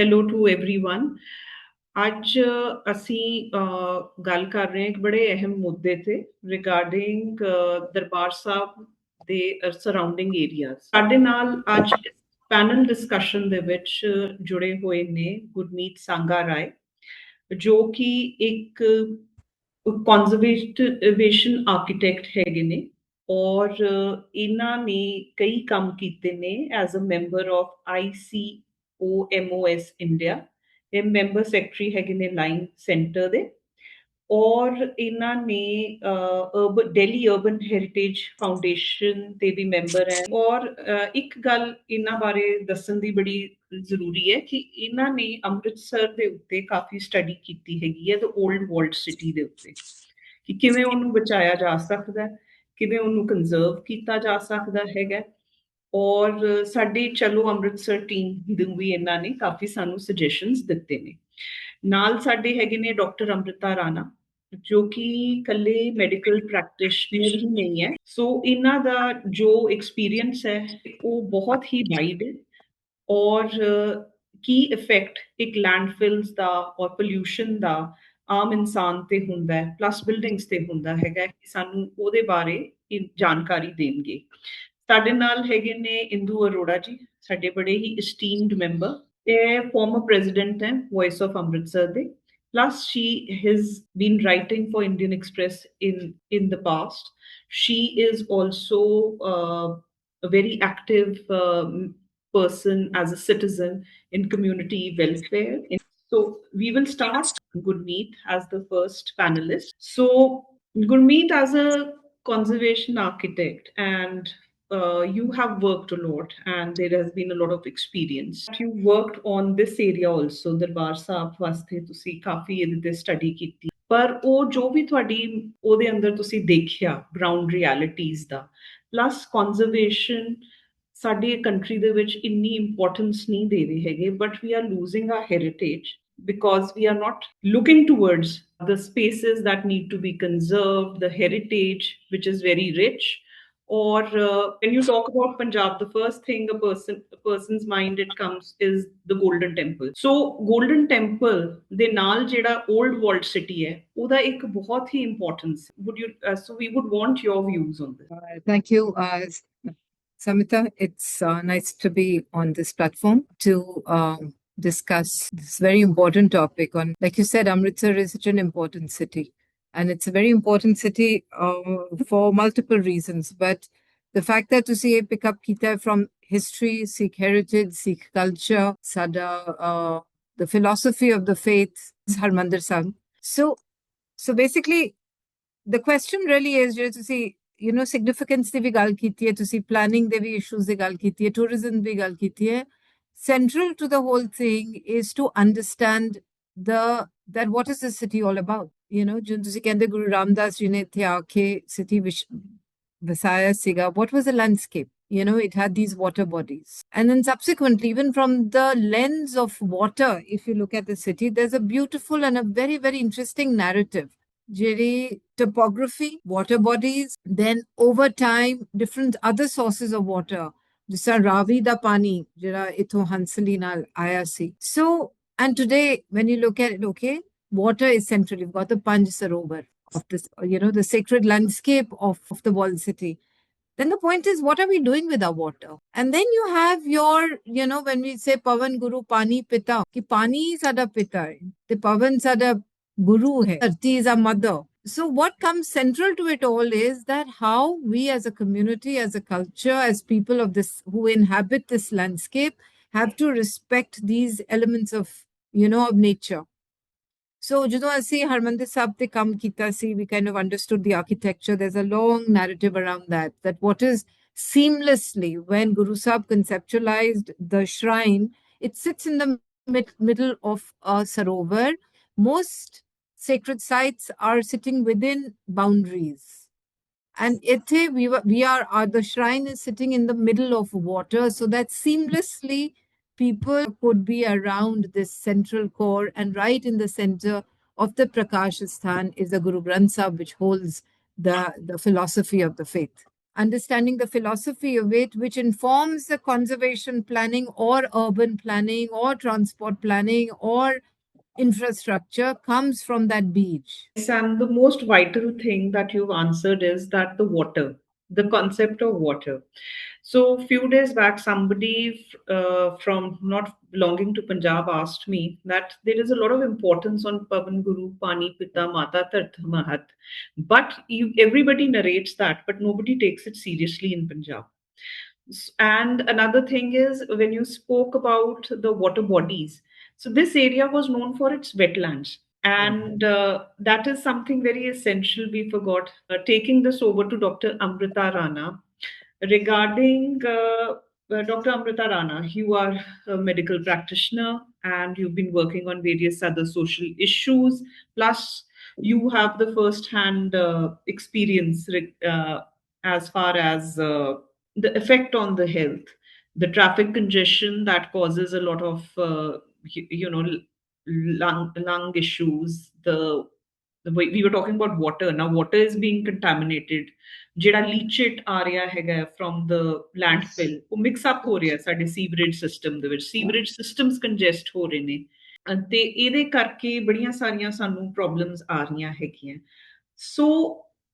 Hello to everyone. ਅੱਜ ਅਸੀਂ ਗੱਲ ਕਰ ਰਹੇ ਹਾਂ ਇੱਕ ਬੜੇ ਅਹਿਮ ਮੁੱਦੇ ਤੇ ਰਿਗਾਰਡਿੰਗ ਦਰਬਾਰ ਸਾਹਿਬ ਦੇ ਸਰਾਊਂਡਿੰਗ ਏਰੀਆਜ਼। ਸਾਡੇ ਨਾਲ ਅੱਜ ਇਸ ਪੈਨਲ ਡਿਸਕਸ਼ਨ ਦੇ ਵਿੱਚ ਜੁੜੇ ਹੋਏ ਨੇ ਗੁਰਮੀਤ ਸੰਘਾ ਰਾਏ, ਜੋ ਕਿ ਇੱਕ ਕੰਜ਼ਰਵੇਸ਼ਨ ਆਰਕੀਟੈਕਟ ਹੈਗੇ ਨੇ ਔਰ ਇਹਨਾਂ ਨੇ ਕਈ ਕੰਮ ਕੀਤੇ ਨੇ as a member of ICOMOS India. ਇਹ ਮੈਂਬਰ ਸੈਕਟਰੀ ਹੈਗੇ ਨੇ ਲਾਈਨ ਸੈਂਟਰ ਦੇ ਔਰ ਇਹਨਾਂ ਨੇ ਦਿੱਲੀ ਅਰਬਨ ਹੈਰੀਟੇਜ ਫਾਊਂਡੇਸ਼ਨ ਦੇ ਵੀ ਮੈਂਬਰ ਹੈ। ਔਰ ਇੱਕ ਗੱਲ ਇਹਨਾਂ ਬਾਰੇ ਦੱਸਣ ਦੀ ਬੜੀ ਜ਼ਰੂਰੀ ਹੈ ਕਿ ਇਹਨਾਂ ਨੇ ਅੰਮ੍ਰਿਤਸਰ ਦੇ ਉੱਤੇ ਕਾਫੀ ਸਟੱਡੀ ਕੀਤੀ ਹੈਗੀ ਹੈ ਦ 올ਡ ਵਰਲਡ ਸਿਟੀ ਦੇ ਉੱਤੇ, ਕਿ ਕਿਵੇਂ ਉਹਨੂੰ ਬਚਾਇਆ ਜਾ ਸਕਦਾ ਹੈ, ਕਿਵੇਂ ਉਹਨੂੰ ਕੰਜ਼ਰਵ ਕੀਤਾ ਜਾ ਸਕਦਾ ਹੈਗਾ। ਔਰ ਸਾਡੀ ਚਲੋ ਅੰਮ੍ਰਿਤਸਰ ਟੀਮ ਨੂੰ ਵੀ ਇਹਨਾਂ ਨੇ ਕਾਫੀ ਸਾਨੂੰ ਸੁਜੈਸ਼ਨਸ ਦਿੱਤੇ ਨੇ। ਨਾਲ ਸਾਡੇ ਹੈਗੇ ਨੇ ਡਾਕਟਰ ਅੰਮ੍ਰਿਤਾ ਰਾਣਾ, ਜੋ ਕਿ ਇਕੱਲੇ ਮੈਡੀਕਲ ਪ੍ਰੈਕਟੀਸ਼ਨਰ ਹੀ ਨਹੀਂ ਹੈ। ਸੋ ਇਹਨਾਂ ਦਾ ਜੋ ਐਕਸਪੀਰੀਅੰਸ ਹੈ ਉਹ ਬਹੁਤ ਹੀ ਵਾਈਡ ਹੈ ਔਰ ਕੀ ਇਫੈਕਟ ਇੱਕ ਲੈਂਡਫਿਲਸ ਦਾ ਔਰ ਪੋਲਿਊਸ਼ਨ ਦਾ ਆਮ ਇਨਸਾਨ ਤੇ ਹੁੰਦਾ ਹੈ, ਪਲੱਸ ਬਿਲਡਿੰਗਸ ਤੇ ਹੁੰਦਾ ਹੈਗਾ, ਸਾਨੂੰ ਉਹਦੇ ਬਾਰੇ ਜਾਣਕਾਰੀ ਦੇਣਗੇ। ਸਾਡੇ ਨਾਲ ਹੈਗੇ ਨੇ ਇੰਦੂ ਅਰੋੜਾ ਜੀ, ਸਾਡੇ ਬੜੇ ਹੀ ਐਸਟੀਮਡ ਮੈਂਬਰ। ਇਹ ਫਾਰਮਰ ਪ੍ਰੈਜ਼ੀਡੈਂਟ ਹੈ ਵੌਇਸ ਆਫ ਅੰਮ੍ਰਿਤਸਰ ਦੇ। Plus, she has been writing for Indian Express in the past. She is also a very active person as a citizen in community welfare. So we will start Gurmeet as the first panelist. So Gurmeet, as a conservation architect, and you have worked a lot and there has been a lot of experience. You worked on this area also, Darbar Sahib ਵਾਸਤੇ ਤੁਸੀਂ ਕਾਫੀ ਇਹਦੇ ਤੇ study ਕੀਤੀ, ਪਰ ਉਹ ਜੋ ਵੀ ਤੁਹਾਡੀ ਉਹਦੇ ਅੰਦਰ ਤੁਸੀਂ ਦੇਖਿਆ ਗਰਾਊਂਡ ਰਿਐਲਿਟੀਜ਼ ਦਾ, ਪਲੱਸ ਕੰਜ਼ਰਵੇਸ਼ਨ ਸਾਡੀ ਕੰਟਰੀ ਦੇ ਵਿੱਚ ਇੰਨੀ ਇੰਪੋਰਟੈਂਸ ਨਹੀਂ ਦੇ ਰਹੇ ਹੈਗੇ, but we are losing our heritage because we are not looking towards the spaces that need to be conserved, the heritage which is very rich. Or when you talk about Punjab, the first thing a person's mind it comes is the Golden Temple. So Golden Temple ਦੇ ਨਾਲ ਜਿਹੜਾ old world city ਹੈ ਉਹਦਾ ਇੱਕ ਬਹੁਤ ਹੀ importance. Would you so we would want your views on this. Thank you, Samita. It's nice to be on this platform to discuss this very important topic on, like you said, Amritsar is such an important city. And it's a very important city for multiple reasons. But the fact that to see a pick up kita from history, Sikh heritage, Sikh culture, sada, the philosophy of the faith, Harmandir Sahib. So basically, the question really is to see, significance the gal kiti hai, to see planning the issues the gal kiti hai, tourism the gal kiti hai. Central to the whole thing is to understand that what is the city all about. ਜਿਵੇਂ ਤੁਸੀਂ ਕਹਿੰਦੇ ਗੁਰੂ ਰਾਮਦਾਸ ਜੀ ਨੇ ਇੱਥੇ ਆ ਕੇ city ਵਿੱਚ ਵਸਾਇਆ ਸੀਗਾ, what was the landscape? It had these water bodies. And then subsequently, even from the lens of water, if you look at the city, there's a beautiful and a very, very interesting narrative. Jeri topography, water bodies, then over time, different other sources of water. ਜਿਸ ਤਰ੍ਹਾਂ ਰਾਵੀ ਦਾ ਪਾਣੀ ਜਿਹੜਾ ਇੱਥੋਂ ਹੰਸਲੀ ਨਾਲ ਆਇਆ ਸੀ. So, and today, when you look at it, okay, water is central. You've got the Panj Sarovar of this, the sacred landscape of the walled city. Then the point is, what are we doing with our water? And then you have your, when we say Pavan Guru Pani Pita, ki Pani sada pita hai, the Pavan sada Guru hai, Dharti is our mother. So what comes central to it all is that how we as a community, as a culture, as people of this who inhabit this landscape have to respect these elements of, of nature. So, ਜਦੋਂ ਅਸੀਂ ਹਰਮੰਦਰ ਸਾਹਿਬ ਤੇ ਕੰਮ ਕੀਤਾ ਸੀ, we kind of understood the architecture. There's a long narrative around that what is seamlessly, when Guru Sahib conceptualized the shrine, it sits in the middle of a sarovar. Most sacred sites are sitting within boundaries. And the shrine is sitting in the middle of water, so that seamlessly people could be around this central core, and right in the center of the Prakash Sthan is the Guru Granth Sahib, which holds the philosophy of the faith. understanding the philosophy of it, which informs the conservation planning or urban planning or transport planning or infrastructure, comes from that beach. Yes, and the most vital thing that you've answered is that the concept of water. So, few days back, somebody from not belonging to Punjab asked me that there is a lot of importance on Pavan Guru, Pani Pita, Mata Tirth Mahat, but everybody narrates that, but nobody takes it seriously in Punjab. And another thing is when you spoke about the water bodies, so this area was known for its wetlands. And that is something very essential we forgot. Taking this over to Dr. Amrita Rana, regarding Dr. Amrita Rana, you are a medical practitioner and you've been working on various other social issues. Plus, you have the first-hand experience as far as the effect on the health, the traffic congestion that causes a lot of lung issues. The way we were talking about water, now water is being contaminated, ਜਿਹੜਾ ਲੀਚਿਟ ਆ ਰਿਹਾ ਹੈਗਾ from the landfill ਉਹ mix up ਹੋ ਰਿਹਾ ਸਾਡੇ sewerage system ਦੇ ਵਿੱਚ ਸੀਵਰੇਜ ਸਿਸਟਮਸ ਕੰਜੈਸਟ ਹੋ ਰਹੇ ਨੇ ਤੇ ਇਹਦੇ ਕਰਕੇ ਬੜੀਆਂ ਸਾਰੀਆਂ ਸਾਨੂੰ ਪ੍ਰੋਬਲਮਸ ਆ ਰਹੀਆਂ ਹੈਗੀਆਂ ਸੋ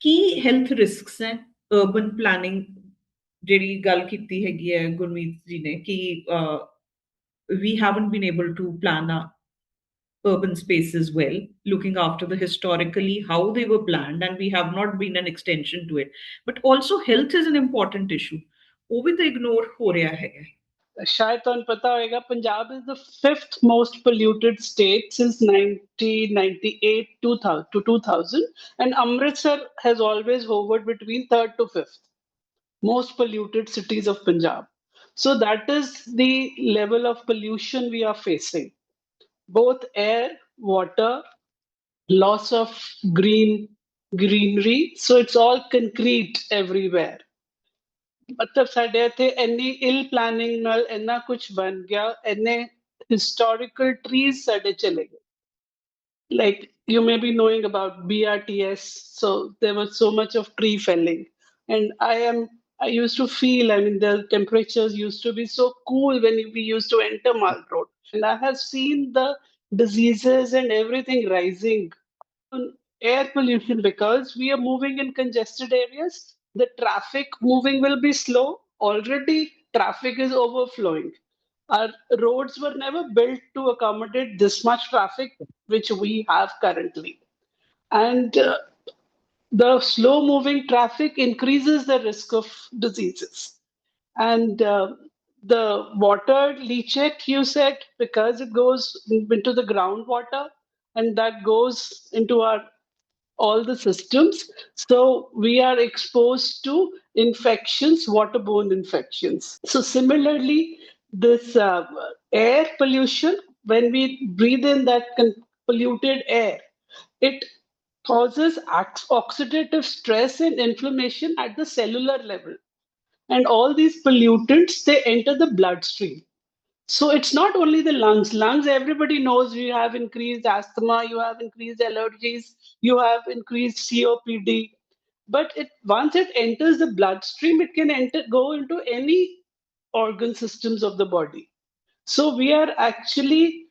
ਕੀ ਹੈਲਥ ਰਿਸਕਸ ਹੈ ਅਰਬਨ ਪਲਾਨਿੰਗ ਜਿਹੜੀ ਗੱਲ ਕੀਤੀ ਹੈਗੀ ਹੈ ਗੁਰਮੀਤ ਜੀ ਨੇ ਕਿ we haven't been able to plan urban spaces well, looking after the historically how they were planned, and we have not been an extension to it. But also, health is an important issue. वो भी तो ignore हो रहा है. शायद ਤੁਹਾਨੂੰ ਪਤਾ ਹੋਏਗਾ Punjab is the fifth most polluted state since 1998 to 2000 and Amritsar has always hovered between third to fifth most polluted cities of Punjab. So that is the level of pollution we are facing. Both air, water, loss of greenery. So it's all concrete everywhere. ਮਤਲਬ ਸਾਡੇ ਇੱਥੇ ਇੰਨੀ ਇਲ planning ਨਾਲ ਇੰਨਾ ਕੁਝ ਬਣ ਗਿਆ ਇੰਨੇ ਹਿਸਟੋਰੀਕਲ ਟਰੀਜ਼ ਸਾਡੇ ਚਲੇ ਗਏ like you may be knowing about BRTS, so there was so much of tree felling. And I used to feel, I mean, the temperatures used to be so cool when we used to enter Mall Road. And I have seen the diseases and everything rising. Air pollution, because we are moving in congested areas, the traffic moving will be slow. Already, traffic is overflowing. Our roads were never built to accommodate this much traffic, which we have currently. And the slow moving traffic increases the risk of diseases. And the water leachate, you said, because it goes into the groundwater and that goes into our all the systems. So we are exposed to infections, waterborne infections. So similarly, this air pollution, when we breathe in that polluted air, it causes oxidative stress and inflammation at the cellular level. And all these pollutants, they enter the bloodstream. So it's not only the lungs. Lungs, everybody knows you have increased asthma, you have increased allergies, you have increased COPD. But once it enters the bloodstream, it can go into any organ systems of the body. So we are actually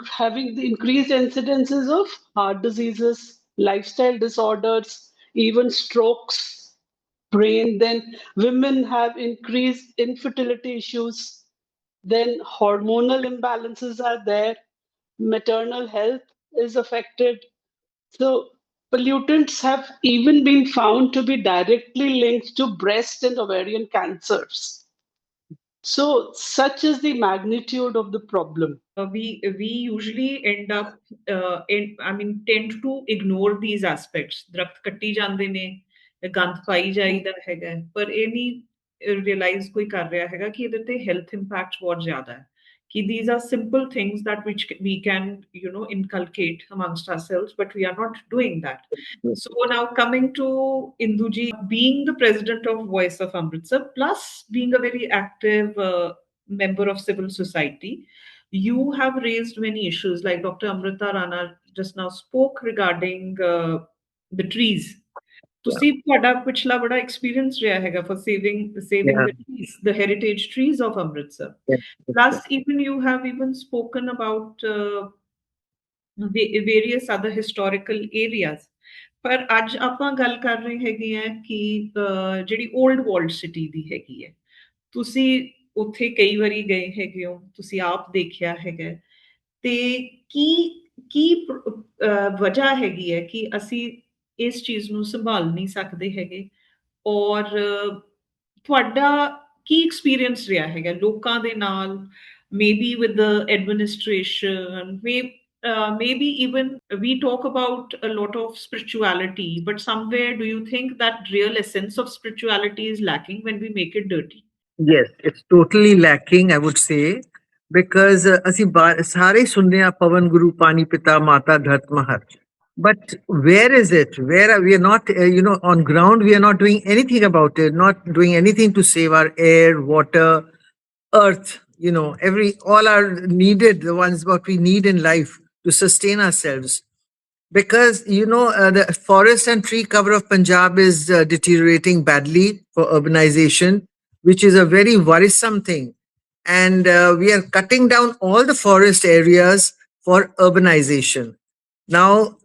having the increased incidences of heart diseases, lifestyle disorders, even strokes, brain. Then women have increased infertility issues. Then hormonal imbalances are there. Maternal health is affected. So pollutants have even been found to be directly linked to breast and ovarian cancers. So such is the magnitude of the problem. We usually end up tend to ignore these aspects. ਦਰਖਤ ਕੱਟੀ ਜਾਂਦੇ ਨੇ ਗੰਦ ਪਾਈ ਜਾਈਦਾ ਹੈਗਾ ਪਰ ਇਹ ਨਹੀਂ ਰਿਅਲਾਈਜ਼ ਕੋਈ ਕਰ ਰਿਹਾ ਹੈਗਾ ਕਿ ਇਹਦੇ ਤੇ ਹੈਲਥ ਇੰਪੈਕਟ ਬਹੁਤ ਜ਼ਿਆਦਾ ਹੈ ਕਿ these are simple things that which we can inculcate amongst ourselves, but we are not doing that. So now coming to Induji, being the president of Voice of Amritsar plus being a very active member of civil society, you have raised many issues like Dr. Amrita Rana just now spoke regarding the trees. ਤੁਸੀਂ ਤੁਹਾਡਾ ਪਿਛਲਾ ਬੜਾ experience ਰਿਹਾ ਹੈਗਾ for saving Yeah. the trees, the heritage trees of Amritsar. Yeah. Plus, even you have even spoken about various other historical areas. ਪਰ ਅੱਜ ਆਪਾਂ ਗੱਲ ਕਰ ਰਹੇ ਹੈਗੇ ਆ ਕਿ ਜਿਹੜੀ 올ਡ ਵਰਲਡ ਸਿਟੀ ਦੀ ਹੈਗੀ ਹੈ, ਤੁਸੀਂ ਉੱਥੇ ਕਈ ਵਾਰੀ ਗਏ ਹੈਗੇ ਹੋ, ਤੁਸੀਂ ਆਪ ਦੇਖਿਆ ਹੈਗਾ ਤੇ ਕੀ ਕੀ ਵਜ੍ਹਾ ਹੈਗੀ ਹੈ ਕਿ ਅਸੀਂ ਇਸ ਚੀਜ਼ ਨੂੰ ਸੰਭਾਲ ਨਹੀਂ ਸਕਦੇ ਹੈਗੇ ਔਰ ਤੁਹਾਡਾ ਕੀ ਐਕਸਪੀਰੀਅੰਸ ਰਿਹਾ ਹੈਗਾ ਲੋਕਾਂ ਦੇ ਨਾਲ maybe with the administration maybe even we talk about a lot of spirituality but somewhere do you think that real essence of spirituality is lacking when we make it dirty? Yes, it's totally lacking, I would say, because ਅਸੀਂ ਸਾਰੇ ਸੁਣਦੇ ਆ ਪਵਨ ਗੁਰੂ ਪਾਣੀ ਪਿਤਾ ਮਾਤਾ ਧਰਤ ਮਹਰ. But where is it? Where are we? Are not, on ground, we are not doing anything about it, not doing anything to save our air, water, earth, all are needed, the ones what we need in life to sustain ourselves. Because, the forest and tree cover of Punjab is deteriorating badly for urbanization, which is a very worrisome thing. And we are cutting down all the forest areas for urbanization. Now,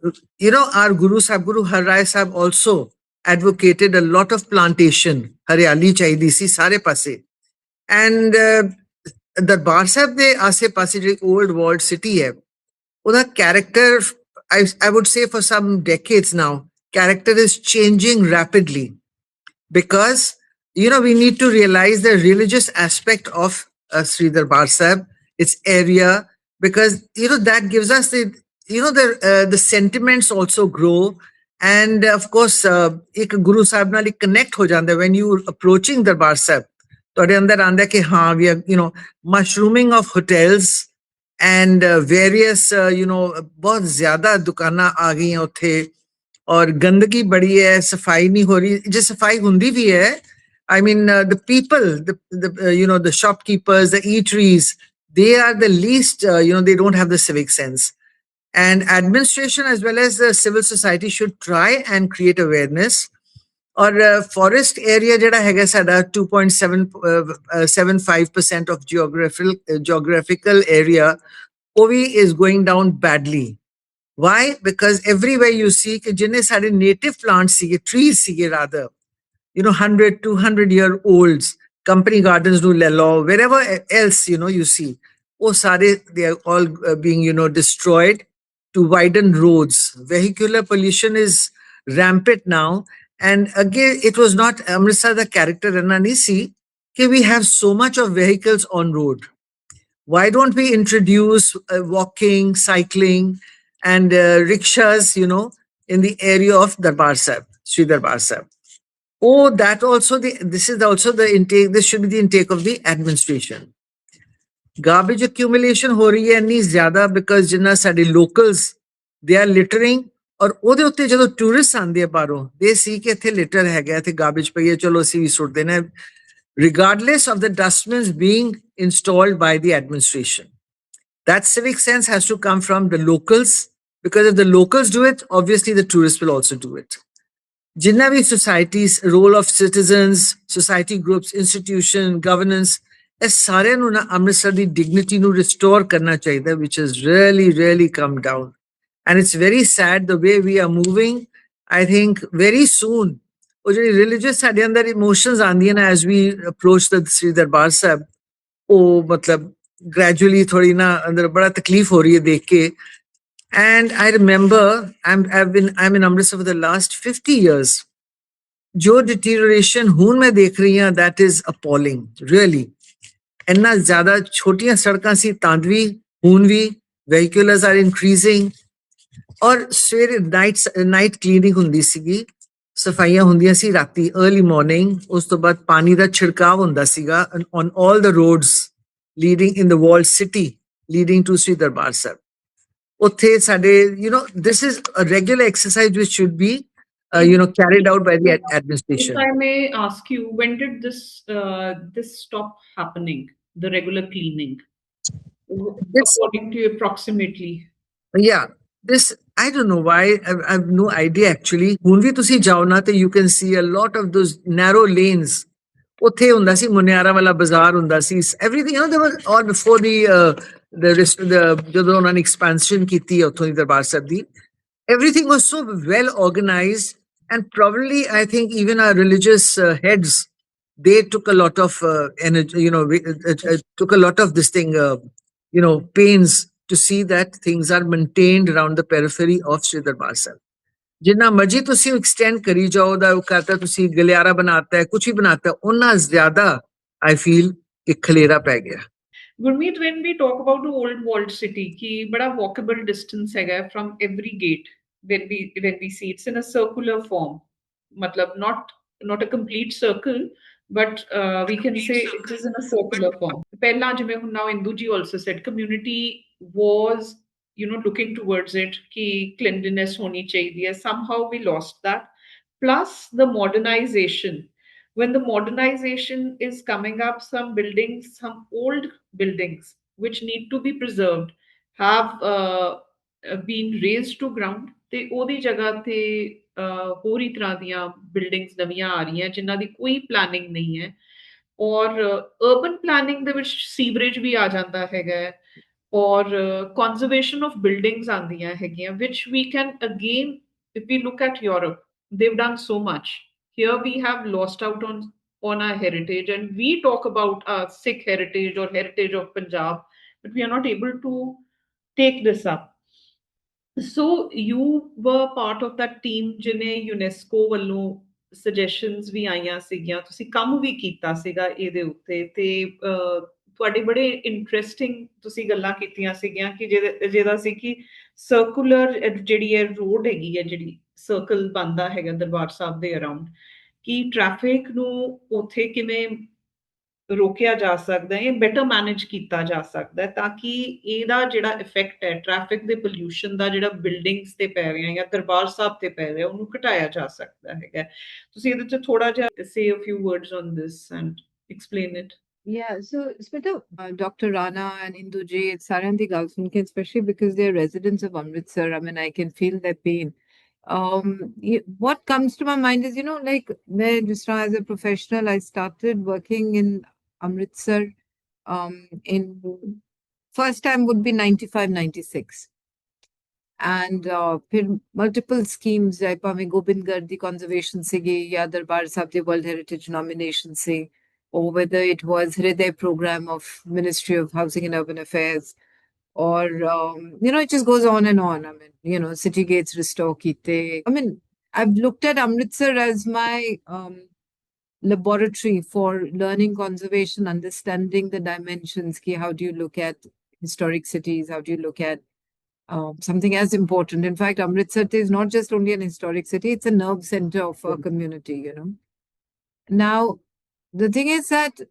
our Guru Sahib, Guru Har Rai Sahib also advocated a lot of plantation. Haryali chahidi si sare passe. And Darbar Sahib de aase passe jo old world city hai, uda character, I would say for some decades now, character is changing rapidly. Because, we need to realize the religious aspect of Sri Darbar Sahib, its area, because, that gives us the sentiments also grow. And of course, ek Guru Sahib naal connect ho janda when you approaching Darbar Sahib. ਤੁਹਾਡੇ ਅੰਦਰ ਆਂਦਾ ਕਿ ਹਾਂ we are mushrooming of hotels and various ਬਹੁਤ ਜ਼ਿਆਦਾ ਦੁਕਾਨਾਂ ਆ ਗਈਆਂ ਉੱਥੇ ਔਰ ਗੰਦਗੀ ਬੜੀ ਹੈ ਸਫਾਈ ਨਹੀਂ ਹੋ ਰਹੀ ਜੇ ਸਫਾਈ ਹੁੰਦੀ ਵੀ ਹੈ I mean the people the shopkeepers the eateries they are the least they don't have the civic sense and administration as well as the civil society should try and create awareness. Or forest area jada hega sada 2.75% of geographical area ovi is going down badly. Why? Because everywhere you see ke jinne sade native plants sige trees sige rather 100 200 year olds company gardens do le lo wherever else you see oh sare they are all being destroyed to widen roads. Vehicular pollution is rampant now. And again, it was not Amritsar the character Rananisi that we have so much of vehicles on road. Why don't we introduce walking, cycling, and rickshaws, in the area of Darbar Sahib, Sri Darbar Sahib? Oh, that also this is also the intake. This should be the intake of the administration. Garbage accumulation ho rahi hai nahi zyada because jinna sade locals they are littering. ਔਰ ਉਹਦੇ ਉੱਤੇ ਜਦੋਂ tourist ਆਉਂਦੇ ਆ ਬਾਹਰੋਂ ਦੇ ਸੀ ਕਿ ਇੱਥੇ ਲਿਟਰ ਹੈਗਾ ਇੱਥੇ ਗਾਰਬੇਜ ਪਈ ਹੈ ਚਲੋ ਅਸੀਂ ਵੀ ਸੁੱਟ ਦੇਣਾ regardless of the dustbins being installed by the administration. That civic sense has to come from the locals because if the locals do it obviously the tourists will also do it. जिन्ना भी societies role of citizens society groups institution governance ਇਹ ਸਾਰਿਆਂ ਨੂੰ ਨਾ ਅੰਮ੍ਰਿਤਸਰ ਦੀ dignity ਨੂੰ restore ਕਰਨਾ ਚਾਹੀਦਾ which has really come down. And it's very sad the way we are moving. I think very soon, religious emotions as we approach the Sri Darbar Sahib, gradually thodi na andar bada takleef ho rahi hai dekh ke. And I remember I'm in Amritsar for the last 50 years. Jo deterioration hoon main dekh rahi haan that is appalling, really. Inna zyada chotiyan sadkan si tandvi hoon vi vehicles are increasing. और सवेरे night cleaning हुंदी सीगी सफाइयां हुंदियां सी राती early morning उस तो बाद पानी दा छिड़काव हुंदा सीगा on all the roads leading in the walled city leading to Sri Darbar Sahib. Uthe sade this is a regular exercise which should be carried out by the administration. If I may ask you, when did this stop happening, the regular cleaning, according to you approximately? Yeah. this, I don't know why, I've no idea actually. When we tusi jao na, you can see a lot of those narrow lanes. Uthe hunda si Muniara wala bazaar hunda si. Everything, there was all before the ਜਦੋਂ ਉਹਨਾਂ ਨੇ expansion ਕੀਤੀ ਉੱਥੋਂ ਦੀ ਦਰਬਾਰ ਸਾਹਿਬ ਦੀ, everything was so well organized, and probably I think even our religious heads, they took a lot of energy, took a lot of this thing, pains to see that things are maintained around the periphery of Sri Darbar Sahib. जिन्ना मर्जी तुसी extend करी जाओ दा करता तुसी गलियारा बनाता है कुछ भी बनाता है उन्ना ज्यादा आई फील कि खलेरा पै गया. Gurmeet, when we talk about the old walled city, ki bada walkable distance hai from every gate. When we see it's in a circular form, matlab not a complete circle, but we can say it is in a circular form. Pehla jive now Indu ji also said community was looking towards it ki cleanliness honi chahiye hai. Somehow we lost that. Plus the modernization, when the modernization is coming up, some buildings, some old buildings which need to be preserved have been razed to ground ਤੇ ਉਹਦੀ ਜਗ੍ਹਾ ਤੇ ਹੋਰ ਹੀ ਤਰ੍ਹਾਂ ਦੀਆਂ buildings ਨਵੀਆਂ ਆ ਰਹੀਆਂ ਜਿਨ੍ਹਾਂ ਦੀ ਕੋਈ ਪਲੈਨਿੰਗ ਨਹੀਂ ਹੈ ਔਰ ਅਰਬਨ ਪਲੈਨਿੰਗ ਦੇ ਵਿੱਚ ਸੀਵਰੇਜ ਵੀ ਆ ਜਾਂਦਾ ਹੈਗਾ or conservation of buildings aandiyan hagiyan, which we can again, if we look at Europe, they've done so much. Here we have lost out on our heritage, and we talk about our Sikh heritage or heritage of Punjab, but we are not able to take this up. So you were part of that team ਜਿਹਨੇ UNESCO ਵੱਲੋਂ suggestions ਵੀ ਆਈਆਂ ਸੀਗੀਆਂ, ਤੁਸੀਂ ਕੰਮ ਵੀ ਕੀਤਾ ਸੀਗਾ ਇਹਦੇ ਉੱਤੇ ਤੇ ਤੁਹਾਡੇ ਬੜੇ ਇੰਟਰਸਟਿੰਗ ਤੁਸੀਂ ਗੱਲਾਂ ਕੀਤੀਆਂ ਸੀਗੀਆਂ ਕਿ ਜਿਹਦਾ ਸੀ ਕਿ ਸਰਕੂਲਰ ਜਿਹੜੀ ਹੈ ਰੋਡ ਹੈਗੀ ਹੈ ਜਿਹੜੀ ਸਰਕਲ ਬਣਦਾ ਹੈਗਾ ਦਰਬਾਰ ਸਾਹਿਬ ਦੇ ਅਰਾਊਂਡ ਕਿ ਟ੍ਰੈਫਿਕ ਨੂੰ ਉੱਥੇ ਕਿਵੇਂ ਰੋਕਿਆ ਜਾ ਸਕਦਾ ਹੈ ਬੈਟਰ ਮੈਨੇਜ ਕੀਤਾ ਜਾ ਸਕਦਾ ਹੈ ਤਾਂ ਕਿ ਇਹਦਾ ਜਿਹੜਾ ਇਫੈਕਟ ਹੈ ਟ੍ਰੈਫਿਕ ਦੇ ਪੋਲਿਊਸ਼ਨ ਦਾ ਜਿਹੜਾ ਬਿਲਡਿੰਗਸ ਤੇ ਪੈ ਰਿਹਾ ਜਾਂ ਦਰਬਾਰ ਸਾਹਿਬ ਤੇ ਪੈ ਰਿਹਾ ਉਹਨੂੰ ਘਟਾਇਆ ਜਾ ਸਕਦਾ ਹੈਗਾ ਤੁਸੀਂ ਇਹਦੇ 'ਚ ਥੋੜਾ ਜਿਹਾ say a few words on this and explain it. Yeah, so Smita, Dr. Rana and Indu ji, Saran di gal sun ke, especially because they're residents of Amritsar. I mean, I can feel their pain. What comes to my mind is, like, just as a professional, I started working in Amritsar in first time would be 95, 96. And multiple schemes, like Gobindgarh di conservation sige, ya Darbar Sahib di World Heritage nomination se, or whether it was Hriday program of Ministry of Housing and Urban Affairs, or, it just goes on and on. I mean, city gates restore kite. I mean, I've looked at Amritsar as my laboratory for learning conservation, understanding the dimensions. How do you look at historic cities? How do you look at something as important? In fact, Amritsar is not just only an historic city, it's a nerve center of a community, Now, the thing is that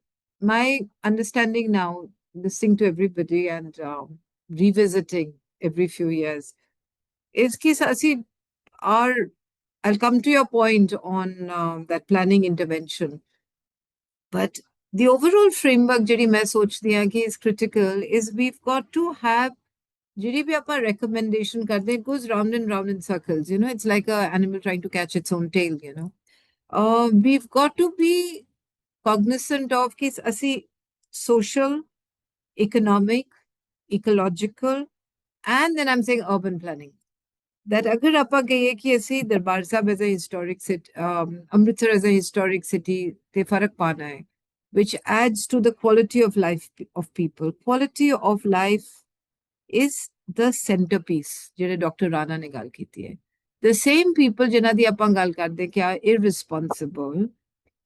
my understanding now, listening to everybody and revisiting every few years, is that I'll come to your point on that planning intervention. But the overall framework, jehdi main sochdi haan ki is critical, is we've got to have, jehdi bhi aapa recommendation karte, it goes round and round in circles. It's like an animal trying to catch its own tail. We've got to be cognizant of कि असी social, economic, ecological, and then I'm saying urban planning. That अगर आपा कहिए कि असी दरबार साहब as a historic city, Amritsar as a historic city, ते फर्क पाना है, which adds to the quality of life of people. Quality of life is the centerpiece, जिन्हें Dr. Rana ने गाल की थी. The same people जिन्हें दी आपा गाल करते क्या irresponsible.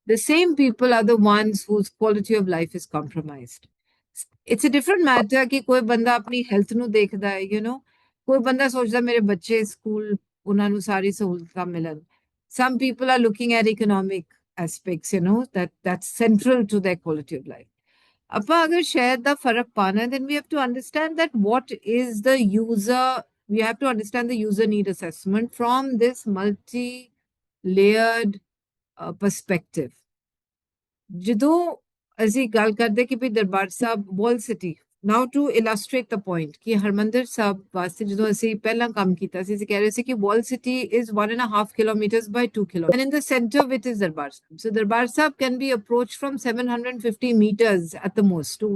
The same people are the ones whose quality of life is compromised. It's a different matter कि कोई बंदा अपनी health ਨੂੰ ਦੇਖਦਾ ਹੈ, कोई बंदा सोचदा मेरे बच्चे स्कूल ਉਹਨਾਂ ਨੂੰ ਸਾਰੀ ਸਹੂਲਤਾਂ ਮਿਲਣ. Some people are looking at economic aspects, that's central to their quality of life. ਆਪਾਂ ਅਗਰ ਸ਼ਹਿਰ ਦਾ ਫਰਕ ਪਾਣਾ, then we have to understand that what is the user, we have to understand the user need assessment from this multi-layered perspective. ਜਦੋਂ ਅਸੀਂ ਗੱਲ ਕਰਦੇ ਕਿ ਵੀ Darbar Sahib wall city, Now to illustrate the point, कि हरमंदिर साहब वास्ते ਜਦੋਂ ਅਸੀਂ ਪਹਿਲਾਂ ਕੰਮ ਕੀਤਾ ਸੀ ਅਸੀਂ ਕਹਿ ਰਹੇ ਸੀ ਕਿ wall city is 1.5 kilometers by 2 kilometers, and in the center of it is Darbar Sahib. So Darbar Sahib can be approached from 750 meters at the most. To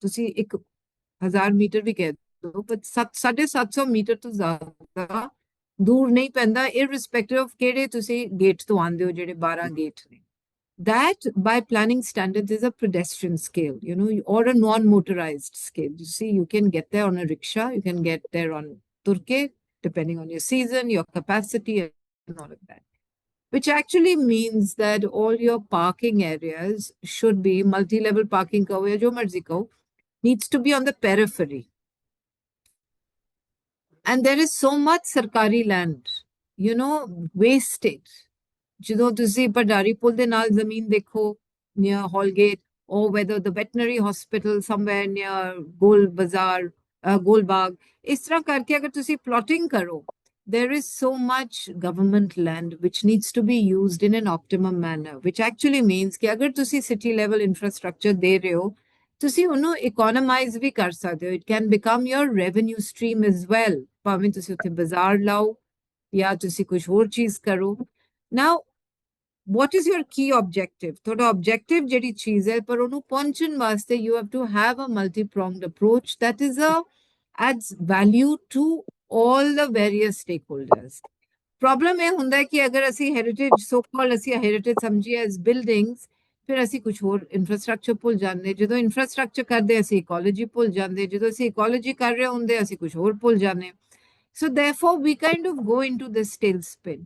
ਤੁਸੀਂ 1000 ਮੀਟਰ ਵੀ ਕਹਿ ਦੋ, but 750 ਮੀਟਰ ਤੋਂ ਜ਼ਿਆਦਾ ਦੂਰ ਨਹੀਂ ਪੈਂਦਾ, irrespective of ਕਿਹੜੇ ਤੁਸੀਂ ਗੇਟ ਤੋਂ ਆਉਂਦੇ ਹੋ, ਜਿਹੜੇ 12 ਗੇਟ ਨੇ. That, by planning standards, is a pedestrian scale, or a non-motorized scale. You see, you can get there on a rickshaw, you can get there on turke, depending on your season, your capacity, and all of that. Which actually means that all your parking areas should be multi-level parking, jo marzi kaho, needs to be on the periphery. And there is so much sarkari land, wasted. ਜਦੋਂ ਤੁਸੀਂ ਪਟਾਰੀ ਪੁਲ ਦੇ ਨਾਲ ਜ਼ਮੀਨ ਦੇਖੋ near Hallgate, or whether the veterinary hospital somewhere near Gol Bazaar, Gol Bagh, ਇਸ ਤਰ੍ਹਾਂ ਕਰਕੇ ਅਗਰ ਤੁਸੀਂ plotting ਕਰੋ, there is so much government land which needs to be used in an optimum manner, which actually means ਕਿ ਅਗਰ ਤੁਸੀਂ city level infrastructure ਦੇ ਰਹੇ ਹੋ, ਤੁਸੀਂ ਉਹਨੂੰ economize ਵੀ ਕਰ ਸਕਦੇ ਹੋ. It can become your revenue stream as well. ਭਾਵੇਂ ਤੁਸੀਂ ਉੱਥੇ ਬਾਜ਼ਾਰ ਲਾਓ ਜਾਂ ਤੁਸੀਂ ਕੁਝ ਹੋਰ ਚੀਜ਼ ਕਰੋ. Now, what is your key objective? Thoda objective jehdi cheez hai, par onu pahunchn vaste you have to have a multi-pronged approach that adds value to all the various stakeholders. Problem ਇਹ ਹੁੰਦਾ ਹੈ ਕਿ ਅਗਰ ਅਸੀਂ heritage, so called ਅਸੀਂ heritage ਸਮਝੀਏ as buildings, ਫਿਰ ਅਸੀਂ ਕੁਝ ਹੋਰ infrastructure ਭੁੱਲ ਜਾਂਦੇ. ਜਦੋਂ infrastructure ਕਰਦੇ ਅਸੀਂ ecology ਭੁੱਲ ਜਾਂਦੇ. ਜਦੋਂ ਅਸੀਂ ecology ਕਰ ਰਹੇ ਹੁੰਦੇ ਅਸੀਂ ਕੁਝ ਹੋਰ ਭੁੱਲ ਜਾਂਦੇ. So therefore we kind of go into this tailspin.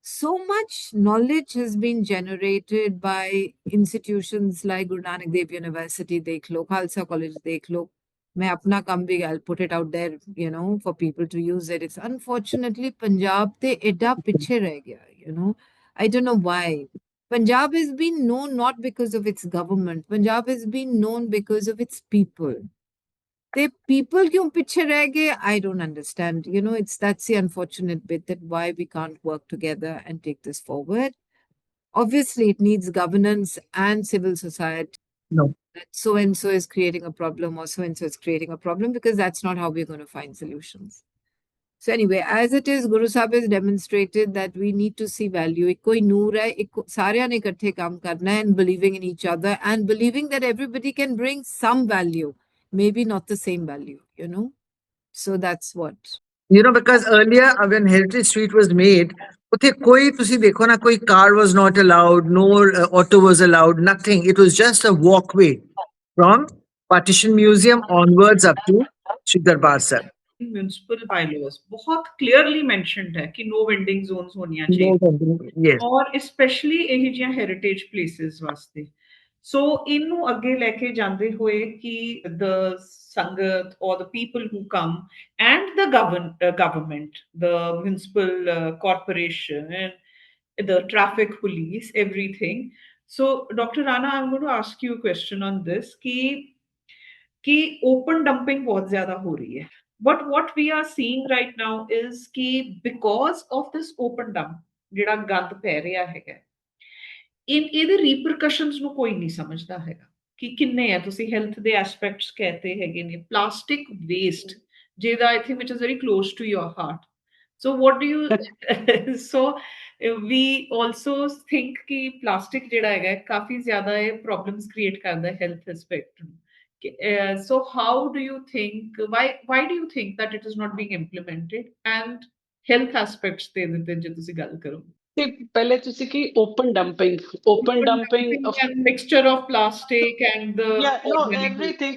So much knowledge has been generated by institutions like Guru Nanak Dev University, dekh lo, Khalsa College, dekh lo. Main apna kam bhi, I'll put it out there, for people to use it. It's unfortunately Punjab te edda piche reh gaya, I don't know why. Punjab has been known not because of its government. Punjab has been known because of its people. The people kyun piche reh gaye, I don't understand. That's the unfortunate bit, that why we can't work together and take this forward. Obviously, it needs governance and civil society. No. That so-and-so is creating a problem or so-and-so is creating a problem, because that's not how we're going to find solutions. So anyway, as it is, Guru Sahib has demonstrated that we need to see value. Ek koi noor hai, saaryan ne ikatthe kaam karna hai, and believing in each other and believing that everybody can bring some value. Maybe not the same value, So that's what. Because earlier when Heritage Street was made, ਉੱਥੇ ਕੋਈ ਤੁਸੀਂ ਦੇਖੋ ਨਾ, ਕੋਈ car was not allowed, no auto was allowed, nothing. It was just a walkway from Partition Museum onwards up to Shri Darbar Sahib. Municipal bylaws बहुत clearly mentioned है कि no vending zones होनियां चाहिए. Yes. और especially ਇਹ ਜਿਹੀਆਂ heritage places ਵਾਸਤੇ. So ਇਹਨੂੰ ਅੱਗੇ ਲੈ ਕੇ ਜਾਂਦੇ ਹੋਏ ਕਿ the sangat or the people who come and the government, the municipal corporation and the traffic police, everything. So Dr. Rana, I'm going to ask you a question on this कि open dumping बहुत ज्यादा हो रही है. But what we are seeing right now is कि because of this open dump ਜਿਹੜਾ ਗੰਦ ਪੈ ਰਿਹਾ ਹੈਗਾ, ਇਹਦੇ repercussions ਨੂੰ ਕੋਈ ਨਹੀਂ ਸਮਝਦਾ ਹੈਗਾ ਕਿ ਕਿੰਨੇ ਆ. ਤੁਸੀਂ ਹੈਲਥ ਦੇ ਐਸਪੈਕਟਸ ਕਹਤੇ ਹੈਗੇ ਨੇ, ਪਲਾਸਟਿਕ ਵੇਸਟ ਜਿਹਦਾ I think which is very close to your heart. So what do you so we also think कि plastic ਜਿਹੜਾ ਹੈਗਾ ਕਾਫੀ ਜ਼ਿਆਦਾ ਇਹ problems create ਕਰਦਾ ਹੈ health aspect ਨੂੰ. So how do you think, why do you think that it is not being implemented, and health aspects ਤੇ ਜੇ ਤੁਸੀਂ ਗੱਲ ਕਰੋ? ਪਹਿਲੇ ਤੁਸੀਂ ਕੀ open dumping of and mixture of plastic and the everything.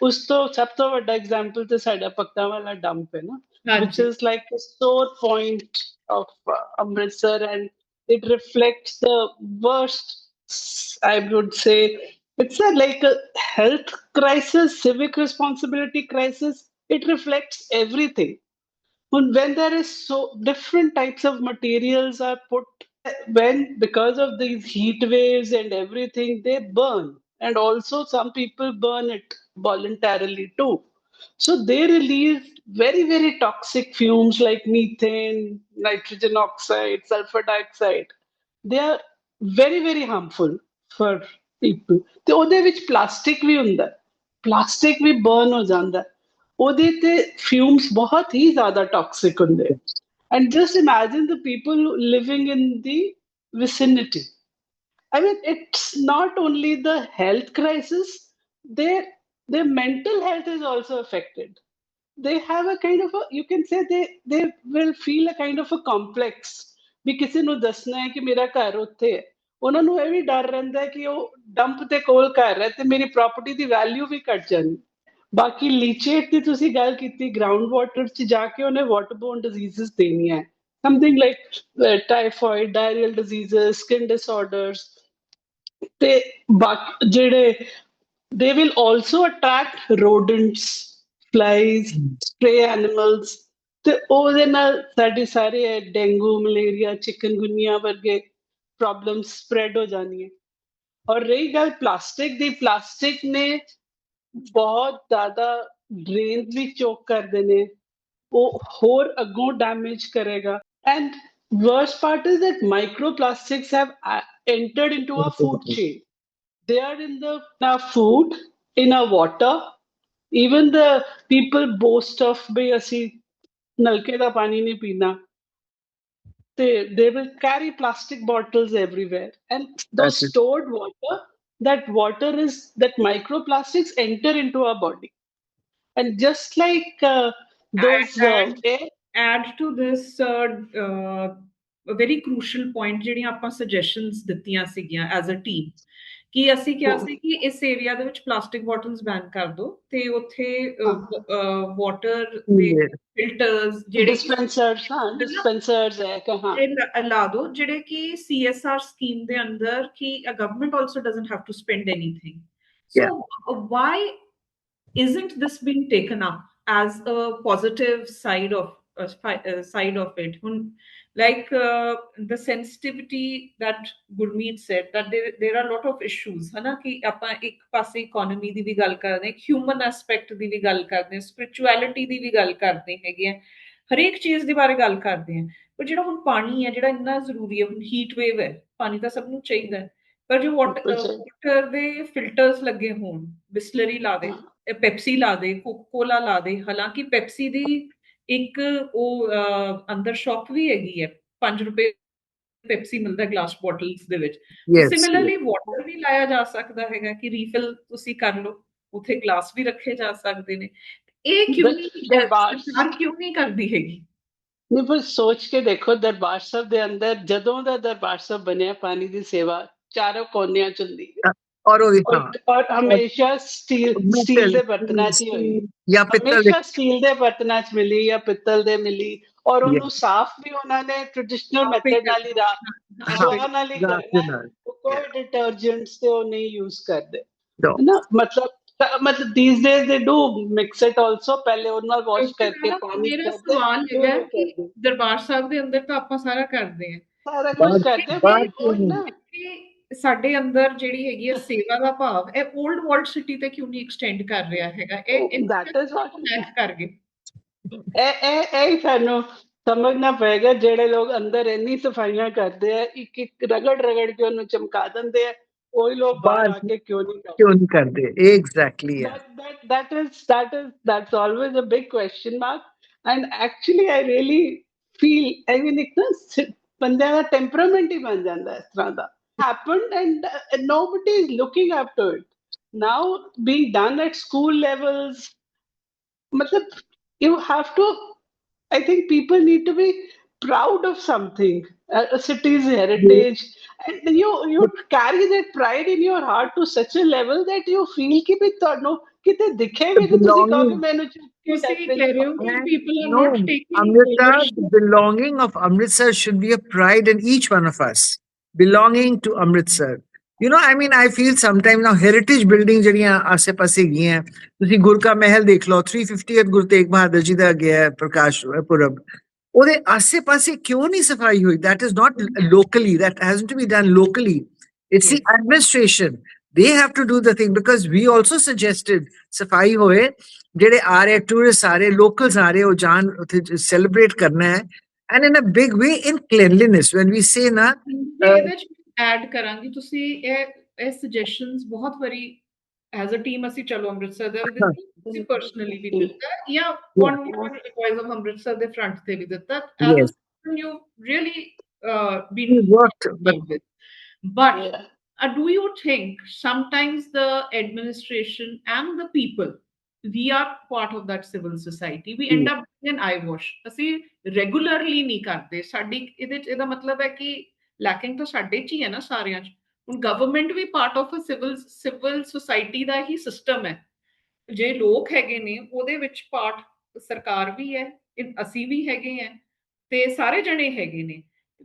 ਉਸ ਤੋਂ ਸਭ ਤੋਂ ਵੱਡਾ ਐਗਜ਼ਾਮਪਲ ਤੇ ਸਾਡਾ ਪੱਕਾ ਵਾਲਾ ਡੰਪ ਹੈ ਨਾ, which is like a sore point of Amritsar, and it reflects the worst, I would say. It's like a health crisis, civic responsibility crisis. It reflects everything. When there is so different types of materials are put, when because of these heat waves and everything, they burn. And also some people burn it voluntarily too. So they release very, very toxic fumes like methane, nitrogen oxide, sulfur dioxide. They are very, very harmful for people. ਤੇ ਉਹਦੇ ਵਿੱਚ plastic ਵੀ ਹੁੰਦਾ. Plastic ਵੀ burn ਹੋ ਜਾਂਦਾ, ਉਹਦੇ ਤੇ fumes ਬਹੁਤ ਹੀ ਜ਼ਿਆਦਾ ਟਾਕਸਿਕ ਹੁੰਦੇ। And just imagine the people living in the ਵਿਸਿਨਿਟੀ। I mean, it's not only the health crisis, their mental health is also affected. They have a kind of a, you can say they will feel a kind of a complex ਵੀ ਕਿਸੇ ਨੂੰ ਦੱਸਣਾ ਹੈ ਕਿ ਮੇਰਾ ਘਰ ਉੱਥੇ ਹੈ। ਉਹਨਾਂ ਨੂੰ ਇਹ ਵੀ ਡਰ ਰਹਿੰਦਾ ਹੈ ਕਿ ਉਹ ਡੰਪ ਦੇ ਕੋਲ ਘਰ ਹੈ ਤੇ ਮੇਰੀ ਪ੍ਰਾਪਰਟੀ ਦੀ ਵੈਲਿਊ ਵੀ ਘਟ ਜਾਣੀ। ਬਾਕੀ ਲੀਚੇਟ ਦੀ ਤੁਸੀਂ ਗੱਲ ਕੀਤੀ, ਗਰਾਊਂਡ ਵਾਟਰ 'ਚ ਜਾ ਕੇ ਉਹਨੇ ਵਾਟਰਬੋਰਨ ਡਿਜ਼ੀਜ਼ਸ ਦੇਣੀਆਂ, something like typhoid, diarrhoeal diseases, skin disorders, ਤੇ ਬਾਕੀ ਜਿਹੜੇ they will also attract rodents, flies, stray animals, ਤੇ ਉਹਦੇ ਨਾਲ ਸਾਡੇ ਸਾਰੇ ਡੇਂਗੂ, ਮਲੇਰੀਆ, ਚਿਕਨਗੁਨੀਆ ਵਰਗੇ ਪ੍ਰੋਬਲਮ ਸਪਰੈਡ ਹੋ ਜਾਣੀਆਂ। ਔਰ ਰਹੀ ਗੱਲ ਪਲਾਸਟਿਕ ਦੀ, ਪਲਾਸਟਿਕ ਨੇ ਬਹੁਤ ਜ਼ਿਆਦਾ ਡਰੇਨ ਵੀ ਚੋਕ ਕਰਦੇ ਨੇ, ਉਹ ਹੋਰ ਅੱਗੋਂ ਡੈਮੇਜ ਕਰੇਗਾ। And worst part is that microplastics have entered into our food chain. They are in our food, in our water. Even the people boast of bhai asi nalke da pani nahi peena. They will carry plastic bottles everywhere, and those stored water, that microplastics enter into our body. And just like those add to this a very crucial point ਜਿਹੜੀਆਂ ਆਪਾਂ suggestions ਦਿੱਤੀਆਂ ਸੀਗੀਆਂ as a team, ਕਿ ਅਸੀਂ ਕਿਹਾ ਸੀ ਕਿ ਇਸ area ਦੇ ਵਿੱਚ ਪਲਾਸਟਿਕ ਬੋਟਲਸ ਬੈਨ ਕਰ ਦਿਓ ਤੇ ਉੱਥੇ ਵਾਟਰ ਦੇ ਫਿਲਟਰਸ ਜਿਹੜੇ ਡਿਸਪੈਂਸਰਸ ਹੈ ਲਾ ਦਿਓ, ਜਿਹੜੇ ਕਿ CSR ਸਕੀਮ ਦੇ ਅੰਦਰ ਕਿ government also doesn't have to spend anything. So why isn't this being taken up as a positive side of it? Like the sensitivity that Gurmeet said, that there are a lot of issues, है ना, कि ਆਪਾਂ ਇੱਕ ਪਾਸੇ economy ਦੀ ਵੀ ਗੱਲ ਕਰਦੇ ਹਾਂ, human aspect ਦੀ ਵੀ ਗੱਲ ਕਰਦੇ ਹਾਂ, spirituality ਦੀ ਵੀ ਗੱਲ ਕਰਦੇ ਹੈਗੇ ਆ, ਹਰੇਕ ਚੀਜ਼ ਦੇ ਬਾਰੇ ਗੱਲ ਕਰਦੇ ਹਾਂ। ਪਰ ਜਿਹੜਾ ਹੁਣ ਪਾਣੀ ਹੈ, ਜਿਹੜਾ ਇੰਨਾ ਜ਼ਰੂਰੀ ਹੈ, ਹੁਣ ਹੀਟ ਵੇਵ ਹੈ, ਪਾਣੀ ਤਾਂ ਸਭ ਨੂੰ ਚਾਹੀਦਾ ਹੈ, ਪਰ ਜੋ ਵਾਟਰ ਦੇ ਫਿਲਟਰਸ ਲੱਗੇ ਹੋਣ, ਬਿਸਲਰੀ ਲਾ ਦੇ, ਪੈਪਸੀ ਲਾ ਦੇ, ਕੋਕਾ-ਕੋਲਾ ਲਾ ਦੇ, ਹਾਲਾਂਕਿ ਪੈਪਸੀ ਦੀ ਇੱਕ ਉਹ ਅੰਦਰ ਸ਼ੌਪ ਵੀ ਹੈਗੀ ਹੈ, 5 ਰੁਪਏ ਪੈਪਸੀ ਮਿਲਦਾ ਗਲਾਸ ਬੋਟਲਸ ਦੇ ਵਿੱਚ। ਸਿਮਿਲਰਲੀ ਵਾਟਰ ਵੀ ਲਾਇਆ ਜਾ ਸਕਦਾ ਹੈਗਾ ਕਿ ਰੀਫਿਲ ਤੁਸੀਂ ਕਰ ਲਓ, ਉੱਥੇ ਗਲਾਸ ਵੀ ਰੱਖੇ ਜਾ ਸਕਦੇ ਨੇ। ਇਹ ਕਿਉਂ ਸਰਕਾਰ ਕਿਉਂ ਨਹੀਂ ਕਰਦੀ ਹੈਗੀ? ਨਹੀਂ, ਪਰ ਸੋਚ ਕੇ ਦੇਖੋ, ਦਰਬਾਰ ਸਾਹਿਬ ਦੇ ਅੰਦਰ ਜਦੋਂ ਦਾ ਦਰਬਾਰ ਸਾਹਿਬ ਬਣਿਆ, ਪਾਣੀ ਦੀ ਸੇਵਾ ਚਾਰੋਂ ਕੋਨਿਆਂ ਚ ਹੁੰਦੀ ਹੈ, ਔਰ ਹਮੇਸ਼ਾ ਸਟੀਲ ਦੇ ਬਰਤਨਾਂ ਚ ਹੀ ਹੋਈ, ਹਮੇਸ਼ਾ ਸਟੀਲ ਦੇ ਬਰਤਨਾਂ ਚ ਮਿਲੀ ਜਾਂ ਪਿੱਤਲ ਦੇ ਮਿਲੀ, ਔਰ ਉਹਨੂੰ ਸਾਫ਼ ਵੀ ਉਹਨਾਂ ਨੇ ਟ੍ਰੈਡੀਸ਼ਨਲ ਮੈਥਡ ਨਾਲ ਹੀ ਹਵਾ ਨਾਲ ਹੀ ਕਰਨਾ, ਕੋਈ ਡਿਟਰਜੈਂਟਸ ਤੇ ਉਹ ਨਹੀਂ ਯੂਜ਼ ਕਰਦੇ, ਨਾ। ਮਤਲਬ these days they do mix it also, ਪਹਿਲੇ ਉਹਨਾਂ ਨਾਲ ਵਾਸ਼ ਕਰਕੇ ਪਾਣੀ। ਮੇਰਾ ਸਵਾਲ ਹੈਗਾ ਕਿ ਦਰਬਾਰ ਸਾਹਿਬ ਦੇ ਅੰਦਰ ਤਾਂ ਆਪਾਂ ਸਾਰਾ ਕਰਦੇ ਹਾਂ, ਸਾਰਾ ਕੁਝ ਕਰਦੇ, ਪਰ ਸਾਡੇ ਅੰਦਰ ਜਿਹੜੀ ਹੈਗੀ ਹੈ ਸੇਵਾ ਦਾ ਭਾਵ, ਇਹ 올ਡ ਵਰਲਡ ਸਿਟੀ ਤੇ ਕਿਉਂ ਨਹੀਂ ਐਕਸਟੈਂਡ ਕਰ ਰਿਹਾ ਹੈਗਾ? ਇਹ ਕਰ ਗਏ, ਇਹ ਸਾਨੂੰ ਸਮਝਣਾ ਪਏਗਾ। ਜਿਹੜੇ ਲੋਕ ਅੰਦਰ ਇੰਨੀ ਸਫਾਈਆਂ ਕਰਦੇ ਆ, ਇੱਕ ਇੱਕ ਰਗੜ ਰਗੜ ਕੇ ਉਹਨੂੰ ਚਮਕਾ ਦਿੰਦੇ ਆ, ਉਹੀ ਲੋਕ ਬਾਹਰ ਆ ਕੇ ਕਿਉਂ ਨਹੀਂ ਕਰਦੇ? Exactly. That's always a big question mark. And actually I really feel, I mean, ਇੱਕ ਨਾ ਬੰਦਿਆਂ ਦਾ ਟੈਂਪਰਾਮੈਂਟ ਹੀ ਬਣ ਜਾਂਦਾ ਇਸ ਤਰ੍ਹਾਂ ਦਾ। Happened and nobody is looking after it. Now being done at school levels, matlab, you have to, I think people need to be proud of something, a city's heritage, and you carry that pride in your heart to such a level that you feel कि भी ਤੁਹਾਨੂੰ ਕਿਤੇ ਦਿਖੇ ਵੀ ਤੇ ਤੁਸੀਂ ਕਹੋਗੇ ਮੈਨੂੰ people are not taking Amrita, the belonging of Amritsar should be a pride in each one of us, belonging to Amritsar. You know, I mean, I feel sometimes now heritage building ਜਿਹੜੀਆਂ ਆਸੇ ਪਾਸੇ ਗਈਆਂ, ਤੁਸੀਂ ਗੁਰ ਕਾ ਮਹਿਲ ਦੇਖ ਲਓ, 350th Guru Tegh Bahadur ji ਦਾ ਗਿਆ ਪ੍ਰਕਾਸ਼ ਪੁਰਬ, ਉਹਦੇ ਆਸੇ ਪਾਸੇ ਕਿਉਂ ਨਹੀਂ ਸਫਾਈ ਹੋਈ? That is not locally, that hasn't to be done locally. It's the administration, they have to do the thing, because we also suggested ਸਫਾਈ ਹੋਏ, ਜਿਹੜੇ ਆ ਰਹੇ ਟੂਰਿਸਟ ਆ ਰਹੇ, ਲੋਕਲਸ ਆ ਰਹੇ, ਉਹ ਜਾਣ ਉੱਥੇ ਸੈਲੀਬ੍ਰੇਟ ਕਰਨਾ ਹੈ, and in a big way in cleanliness. When we say ਨਾ, ਇਹਦੇ ਵਿੱਚ ਐਡ ਕਰਾਂਗੀ, ਤੁਸੀਂ ਇਹ ਸੁਜੈਸ਼ਨਸ ਬਹੁਤ ਵਾਰੀ as a team ਅਸੀਂ ਚਲੋ ਅੰਮ੍ਰਿਤਸਰ ਦਾ ਵੀ ਹਾਂ, ਦਿੱਤਾ, ਅਸੀਂ personally ਵੀ Mm. ਦਿੱਤਾ, ਜਾਂ yeah, on your Voice of Amritsar ਦੇ front ਤੇ ਵੀ ਦਿੱਤਾ, as a yes. person you really been We worked, but involved with. But Yeah. do you think sometimes the administration and the people, we are part of that civil society, we end up doing an eyewash, ਅਸੀਂ regularly ਨਹੀਂ ਕਰਦੇ, ਸਾਡੀ ਇਹਦੇ ਚ ਇਹਦਾ ਮਤਲਬ ਹੈ ਕਿ lacking ਤਾਂ ਸਾਡੇ ਚ ਹੀ ਹੈ ਨਾ ਸਾਰਿਆਂ ਚ। ਹੁਣ ਗਵਰਨਮੈਂਟ ਵੀ part of a civil society ਦਾ ਹੀ ਸਿਸਟਮ ਹੈ, ਜੇ ਲੋਕ ਹੈਗੇ ਨੇ ਉਹਦੇ ਵਿੱਚ ਪਾਰਟ ਸਰਕਾਰ ਵੀ ਹੈ, ਅਸੀਂ ਵੀ ਹੈਗੇ ਆ, ਤੇ ਸਾਰੇ ਜਣੇ ਹੈਗੇ ਨੇ।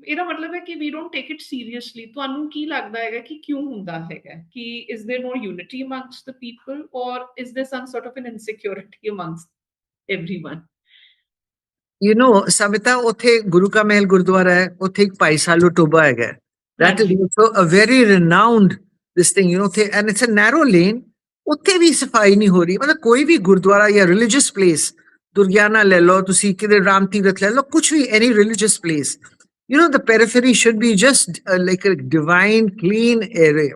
ਇਹਦਾ ਮਤਲਬ ਹੈ ਕਿ we don't take it seriously. ਤੁਹਾਨੂੰ ਕੀ ਲੱਗਦਾ ਹੈਗਾ ਕਿ ਕਿਉਂ ਹੁੰਦਾ ਹੈਗਾ, ਕਿ is there no unity amongst the people, और is there some sort of an insecurity amongst everyone? Samita, ਉੱਥੇ ਗੁਰੂ ਕਾ ਮਹਿਲ ਗੁਰਦੁਆਰਾ ਹੈ, ਉੱਥੇ ਇੱਕ ਭਾਈ ਸਾਲੂ ਟੋਬਾ ਹੈਗਾ। That is ਹਾਂਜੀ also a very renowned this thing, ਉੱਥੇ, and it's a narrow lane, ਉੱਥੇ ਵੀ ਸਫਾਈ ਨਹੀਂ ਹੋ ਰਹੀ। ਮਤਲਬ ਕੋਈ ਵੀ ਗੁਰਦੁਆਰਾ ਜਾਂ religious place, ਦੁਰਗਿਆਨਾ ਲੈ ਲਓ ਤੁਸੀਂ, ਕਿਤੇ ਰਾਮ ਤੀਰਥ ਲੈ ਲਓ, ਕੁਝ ਵੀ, any religious place, the periphery should be just like a divine clean area,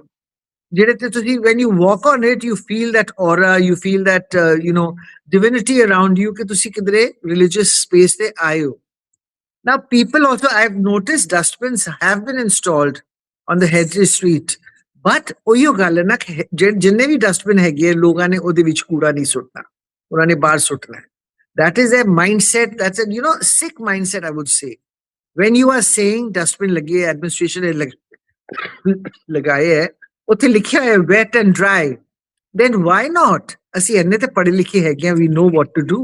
ਜਿਹੜੇ ਤੇ ਤੁਸੀਂ, when you walk on it, you feel that aura, you feel that divinity around you, ਕਿ ਤੁਸੀਂ ਕਿਧਰੇ religious space ਤੇ ਆਏ ਹੋ। Now people also, I've noticed dustbins have been installed on the Headley street, but ਉਹੀਓ ਗੱਲ ਹੈ ਨਾ, ਜਿੰਨੇ ਵੀ ਡਸਟਬਿਨ ਹੈਗੇ ਆ, ਲੋਕਾਂ ਨੇ ਉਹਦੇ ਵਿੱਚ ਕੂੜਾ ਨਹੀਂ ਸੁੱਟਣਾ, ਉਹਨਾਂ ਨੇ ਬਾਹਰ ਸੁੱਟਣਾ ਹੈ। That is a mindset, that's a sick mindset, I would say. When you are saying dustbin ਲੱਗੇ, administration ਨੇ ਲਗਾਏ ਹੈ, ਉੱਥੇ ਲਿਖਿਆ ਹੈ wet and dry, then why not? ਅਸੀਂ ਇੰਨੇ ਤੇ ਪੜ੍ਹੇ ਲਿਖੇ ਹੈਗੇ ਆ, we know what to do.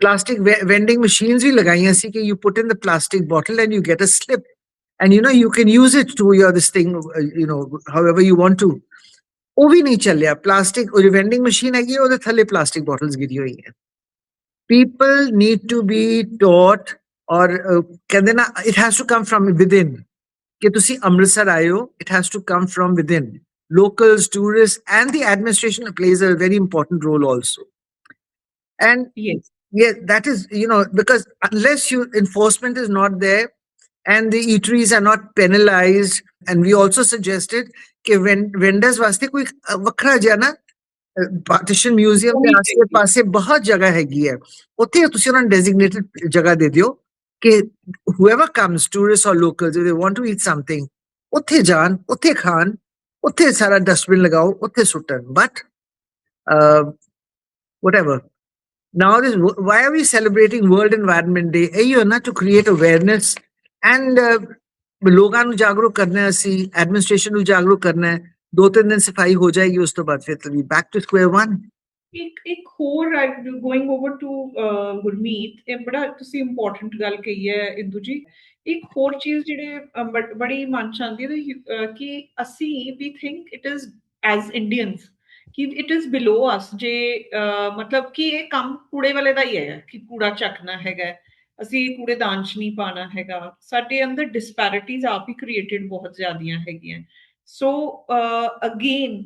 Plastic vending machines ਵੀ ਲਗਾਈਆਂ ਸੀ ਕਿ you put in the plastic bottle and you get a slip, and you can use it to your this thing, however you want to. ਉਹ ਵੀ ਨਹੀਂ ਚੱਲਿਆ। Plastic, ਉਹ vending machine ਹੈਗੀ, ਉਹਦੇ ਥੱਲੇ plastic bottles ਗਿਰੀ ਹੋਈ ਹੈ। People need to be taught, ਔਰ ਕਹਿੰਦੇ ਨਾ, it has to come from within, ਕਿ ਤੁਸੀਂ ਅੰਮ੍ਰਿਤਸਰ ਆਏ ਹੋ, it has to come from within. Locals, tourists, and the administration plays a very important role also. And yes yeah, that is, because unless enforcement is not there and the eateries are not penalized, and we also suggested कि vendors वास्ते कोई ਵੱਖਰਾ ਜਿਹਾ ਨਾ partition museum ਦੇ ਆਸੇ ਪਾਸੇ ਬਹੁਤ ਜਗ੍ਹਾ ਹੈਗੀ ਹੈ, ਉੱਥੇ ਤੁਸੀਂ ਉਹਨਾਂ ਨੂੰ ਡੈਜ਼ਿਗਨੇਟਡ ਜਗ੍ਹਾ ਦੇ ਦਿਓ ਕਿ whoever comes, tourists or locals, if they want to eat something, ਉੱਥੇ ਜਾਣ, ਉੱਥੇ ਖਾਣ, ਉੱਥੇ ਸਾਰਾ ਡਸਟਬਿਨ ਲਗਾਓ, ਉੱਥੇ ਸੁੱਟਣ। But whatever. Now why are we celebrating World Environment Day? ਇਹੀ ਨਾ, to create awareness and ਲੋਕਾਂ ਨੂੰ ਜਾਗਰੂਕ ਕਰਨਾ ਹੈ, ਅਸੀਂ ਐਡਮਿਨਿਸਟ੍ਰੇਸ਼ਨ ਨੂੰ ਜਾਗਰੂਕ ਕਰਨਾ ਹੈ। 2-3 ਦਿਨ ਸਫਾਈ ਹੋ ਜਾਏਗੀ, ਉਸ ਤੋਂ ਬਾਅਦ ਫਿਰ ਵੀ back to square one. ਇੱਕ ਹੋਰ, ਗੋਇੰਗ ਓਵਰ ਟੂ ਗੁਰਮੀਤ, ਇਹ ਬੜਾ ਤੁਸੀਂ ਇੰਪੋਰਟੈਂਟ ਗੱਲ ਕਹੀ ਹੈ ਇੰਦੂ ਜੀ। ਇੱਕ ਹੋਰ ਚੀਜ਼ ਜਿਹੜੇ ਬੜੀ ਮਨ ਚ ਆਉਂਦੀ ਹੈ ਕਿ ਅਸੀਂ ਵੀ think it is as Indians ਕਿ ਇਟ ਇਜ਼ ਬਿਲੋ ਅਸ, ਜੇ ਮਤਲਬ ਕਿ ਇਹ ਕੰਮ ਕੂੜੇ ਵਾਲੇ ਦਾ ਹੀ ਹੈ ਕਿ ਕੂੜਾ ਚੱਕਣਾ ਹੈਗਾ, ਅਸੀਂ ਕੂੜੇਦਾਨ ਚ ਨਹੀਂ ਪਾਣਾ ਹੈਗਾ। ਸਾਡੇ ਅੰਦਰ ਡਿਸਪੈਰਿਟੀਜ਼ ਆਪ ਹੀ ਕ੍ਰੀਏਟਡ ਬਹੁਤ ਜ਼ਿਆਦੀਆਂ ਹੈਗੀਆਂ। ਸੋ again,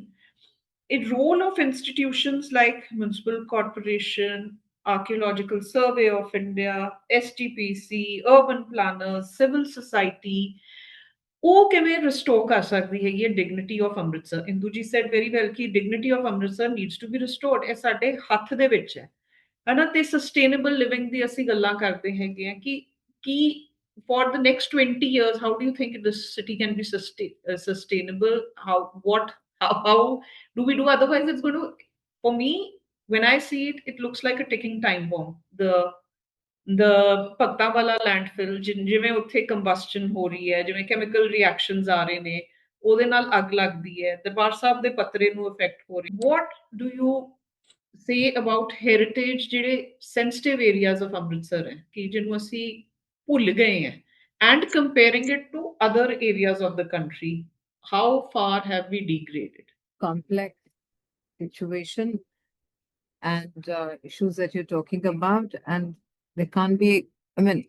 a role of institutions like Municipal Corporation, Archaeological Survey of India, STPC, urban planners, civil society, ਉਹ ਕਿਵੇਂ ਰਿਸਟੋਰ ਕਰ ਸਕਦੀ ਹੈਗੀ ਹੈ dignity of Amritsar? Indu ji said very well ਕਿ dignity of Amritsar needs to be restored. ਇਹ ਸਾਡੇ ਹੱਥ ਦੇ ਵਿੱਚ ਹੈ ਹਨਾ। ਤੇ ਸਸਟੇਨੇਬਲ ਲਿਵਿੰਗ ਦੀ ਅਸੀਂ ਗੱਲਾਂ ਕਰਦੇ ਹੈਗੇ ਆ ਕਿ for the next 20 years, how do you think this city can be sustainable? How do we do? Otherwise, it's going to, for me, when I see it, it looks like a ticking time bomb. The ਭਗਤਾਂ ਵਾਲਾ landfill, ਜਿਵੇਂ ਉੱਥੇ ਕੰਬਸਸ਼ਨ ਹੋ ਰਹੀ ਹੈ, ਜਿਵੇਂ chemical reactions ਆ ਰਹੇ ਨੇ, ਉਹਦੇ ਨਾਲ ਅੱਗ ਲੱਗਦੀ ਹੈ, ਦਰਬਾਰ ਸਾਹਿਬ ਦੇ ਪੱਤਰੇ ਨੂੰ ਇਫੈਕਟ ਹੋ ਰਹੀ। What do you say about heritage, ਜਿਹੜੇ sensitive areas of ਅੰਮ੍ਰਿਤਸਰ ਹੈ ਕਿ ਜਿਹਨੂੰ ਅਸੀਂ ਭੁੱਲ ਗਏ ਹੈ, and comparing it to other areas of the country, how far have we degraded? Complex situation and issues that you're talking about, and there can't be, I mean,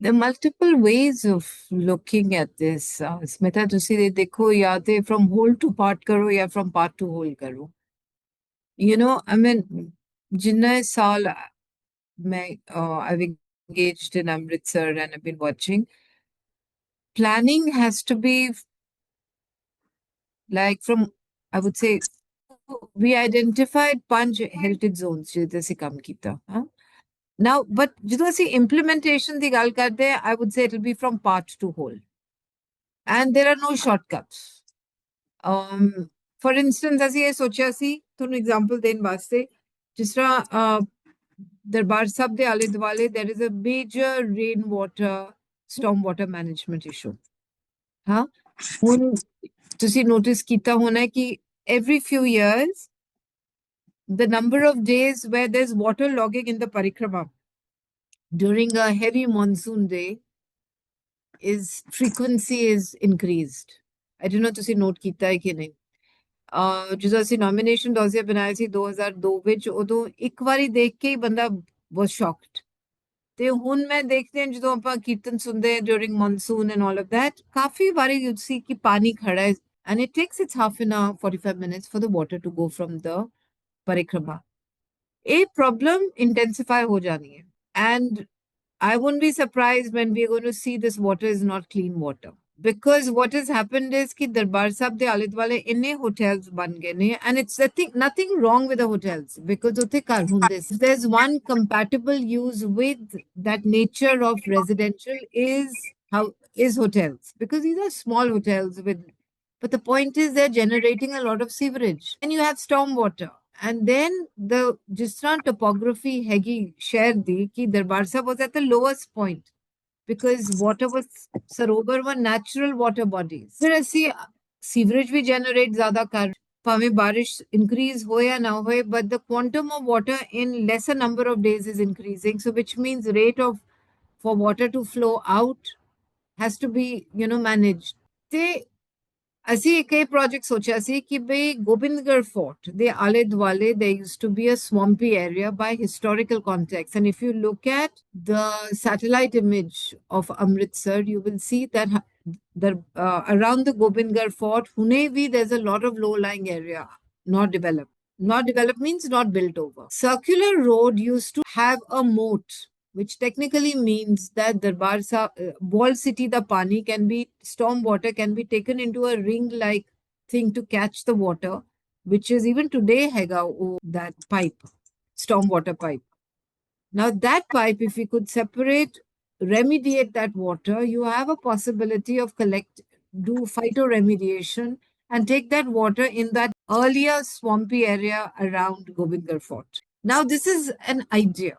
there are multiple ways of looking at this. Smita, ਤੁਸੀਂ ਦੇਖੋ, या ਤੇ from whole to part करो या from part to whole करो. I mean, जिन्ना साल I've engaged in Amritsar and I've been watching, planning has to be like from I would say we identified 5 heritage zones ਜਿਹਦੇ ਅਸੀਂ ਕੰਮ ਕੀਤਾ now but ਜਦੋਂ ਅਸੀਂ implementation ਦੀ ਗੱਲ ਕਰਦੇ I would say it will be from part to whole and there are no shortcuts for instance ਅਸੀਂ ਇਹ ਸੋਚਿਆ ਸੀ ਤੁਹਾਨੂੰ example ਦੇਣ ਵਾਸਤੇ ਜਿਸ ਤਰ੍ਹਾਂ ਦਰਬਾਰ ਸਾਹਿਬ ਦੇ ਆਲੇ ਦੁਆਲੇ there is a major rainwater stormwater management issue ਹੁਣ ਤੁਸੀਂ notice ਕੀਤਾ ਹੋਣਾ ਕਿ every few years the number of days where there's water logging in the parikrama during a heavy monsoon day frequency is increased. I don't know ਤੁਸੀਂ note ਕੀਤਾ ਹੈ ਕਿ ਨਹੀਂ ਜਦੋਂ ਅਸੀਂ nomination dossier ਬਣਾਇਆ ਸੀ 2002 ਵਿੱਚ ਉਦੋਂ ਇੱਕ ਵਾਰੀ ਦੇਖ ਕੇ ਹੀ ਬੰਦਾ was shocked ਤੇ ਹੁਣ ਮੈਂ ਦੇਖਦੇ ਹਾਂ ਜਦੋਂ ਆਪਾਂ ਕੀਰਤਨ ਸੁਣਦੇ ਹਾਂ during monsoon and all of that ਕਾਫੀ ਵਾਰੀ you see ਕਿ ਪਾਣੀ ਖੜਾ ਹੈ and it takes its half an hour 45 minutes for the water to go from the parikrama a problem intensify ho jani hai and I wouldn't be surprised when we're going to see this water is not clean water because what has happened is ki Darbar Sahib de आले दुआले inne hotels ban gaye ne and it's nothing wrong with the hotels because utte kar hunde there's one compatible use with that nature of residential is hotels because these are small hotels with but the point is they're generating a lot of sewerage and you have storm water and then the जिस तरह topography हैगी शहर दी कि दरबार साहब was at the lowest point because water was sarovar were natural water bodies फिर ऐसी sewerage भी generate ज़्यादा कर भाਵੇਂ बारिश increase हो या ना हो but the quantum of water in lesser number of days is increasing so which means rate of for water to flow out has to be managed ਤੇ ਅਸੀਂ ਇੱਕ ਇਹ ਪ੍ਰੋਜੈਕਟ ਸੋਚਿਆ ਸੀ ਕਿ ਬਈ ਗੋਬਿੰਦਗੜ੍ਹ ਫੋਰਟ ਦੇ ਆਲੇ ਦੁਆਲੇ there used to be a swampy area by historical context and if you look at the satellite image of Amritsar you will see that around the Gobindgarh fort hune bhi there's a lot of low lying area not developed means not built over circular road used to have a moat which technically means that Darbar wall city the pani can be storm water can be taken into a ring like thing to catch the water which is even today hega that pipe storm water pipe now that pipe if we could separate remediate that water you have a possibility of do phytoremediation and take that water in that earlier swampy area around Gobindgarh fort now this is an idea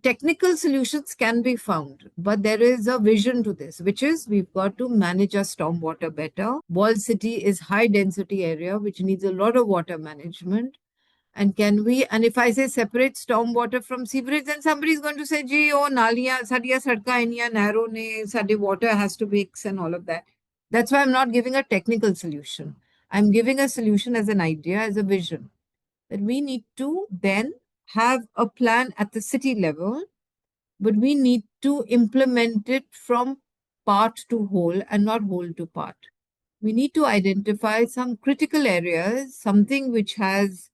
technical solutions can be found, but there is a vision to this, which is we've got to manage our stormwater better. Wall City is high density area, which needs a lot of water management. And if I say separate stormwater from sewerage, then somebody is going to say, gee, oh, naliya, sadiya sadka iniya narrow ne, sadi water has to mix and all of that. That's why I'm not giving a technical solution. I'm giving a solution as an idea, as a vision. That we need to then have a plan at the city level, but we need to implement it from part to whole and not whole to part. We need to identify some critical areas, something which has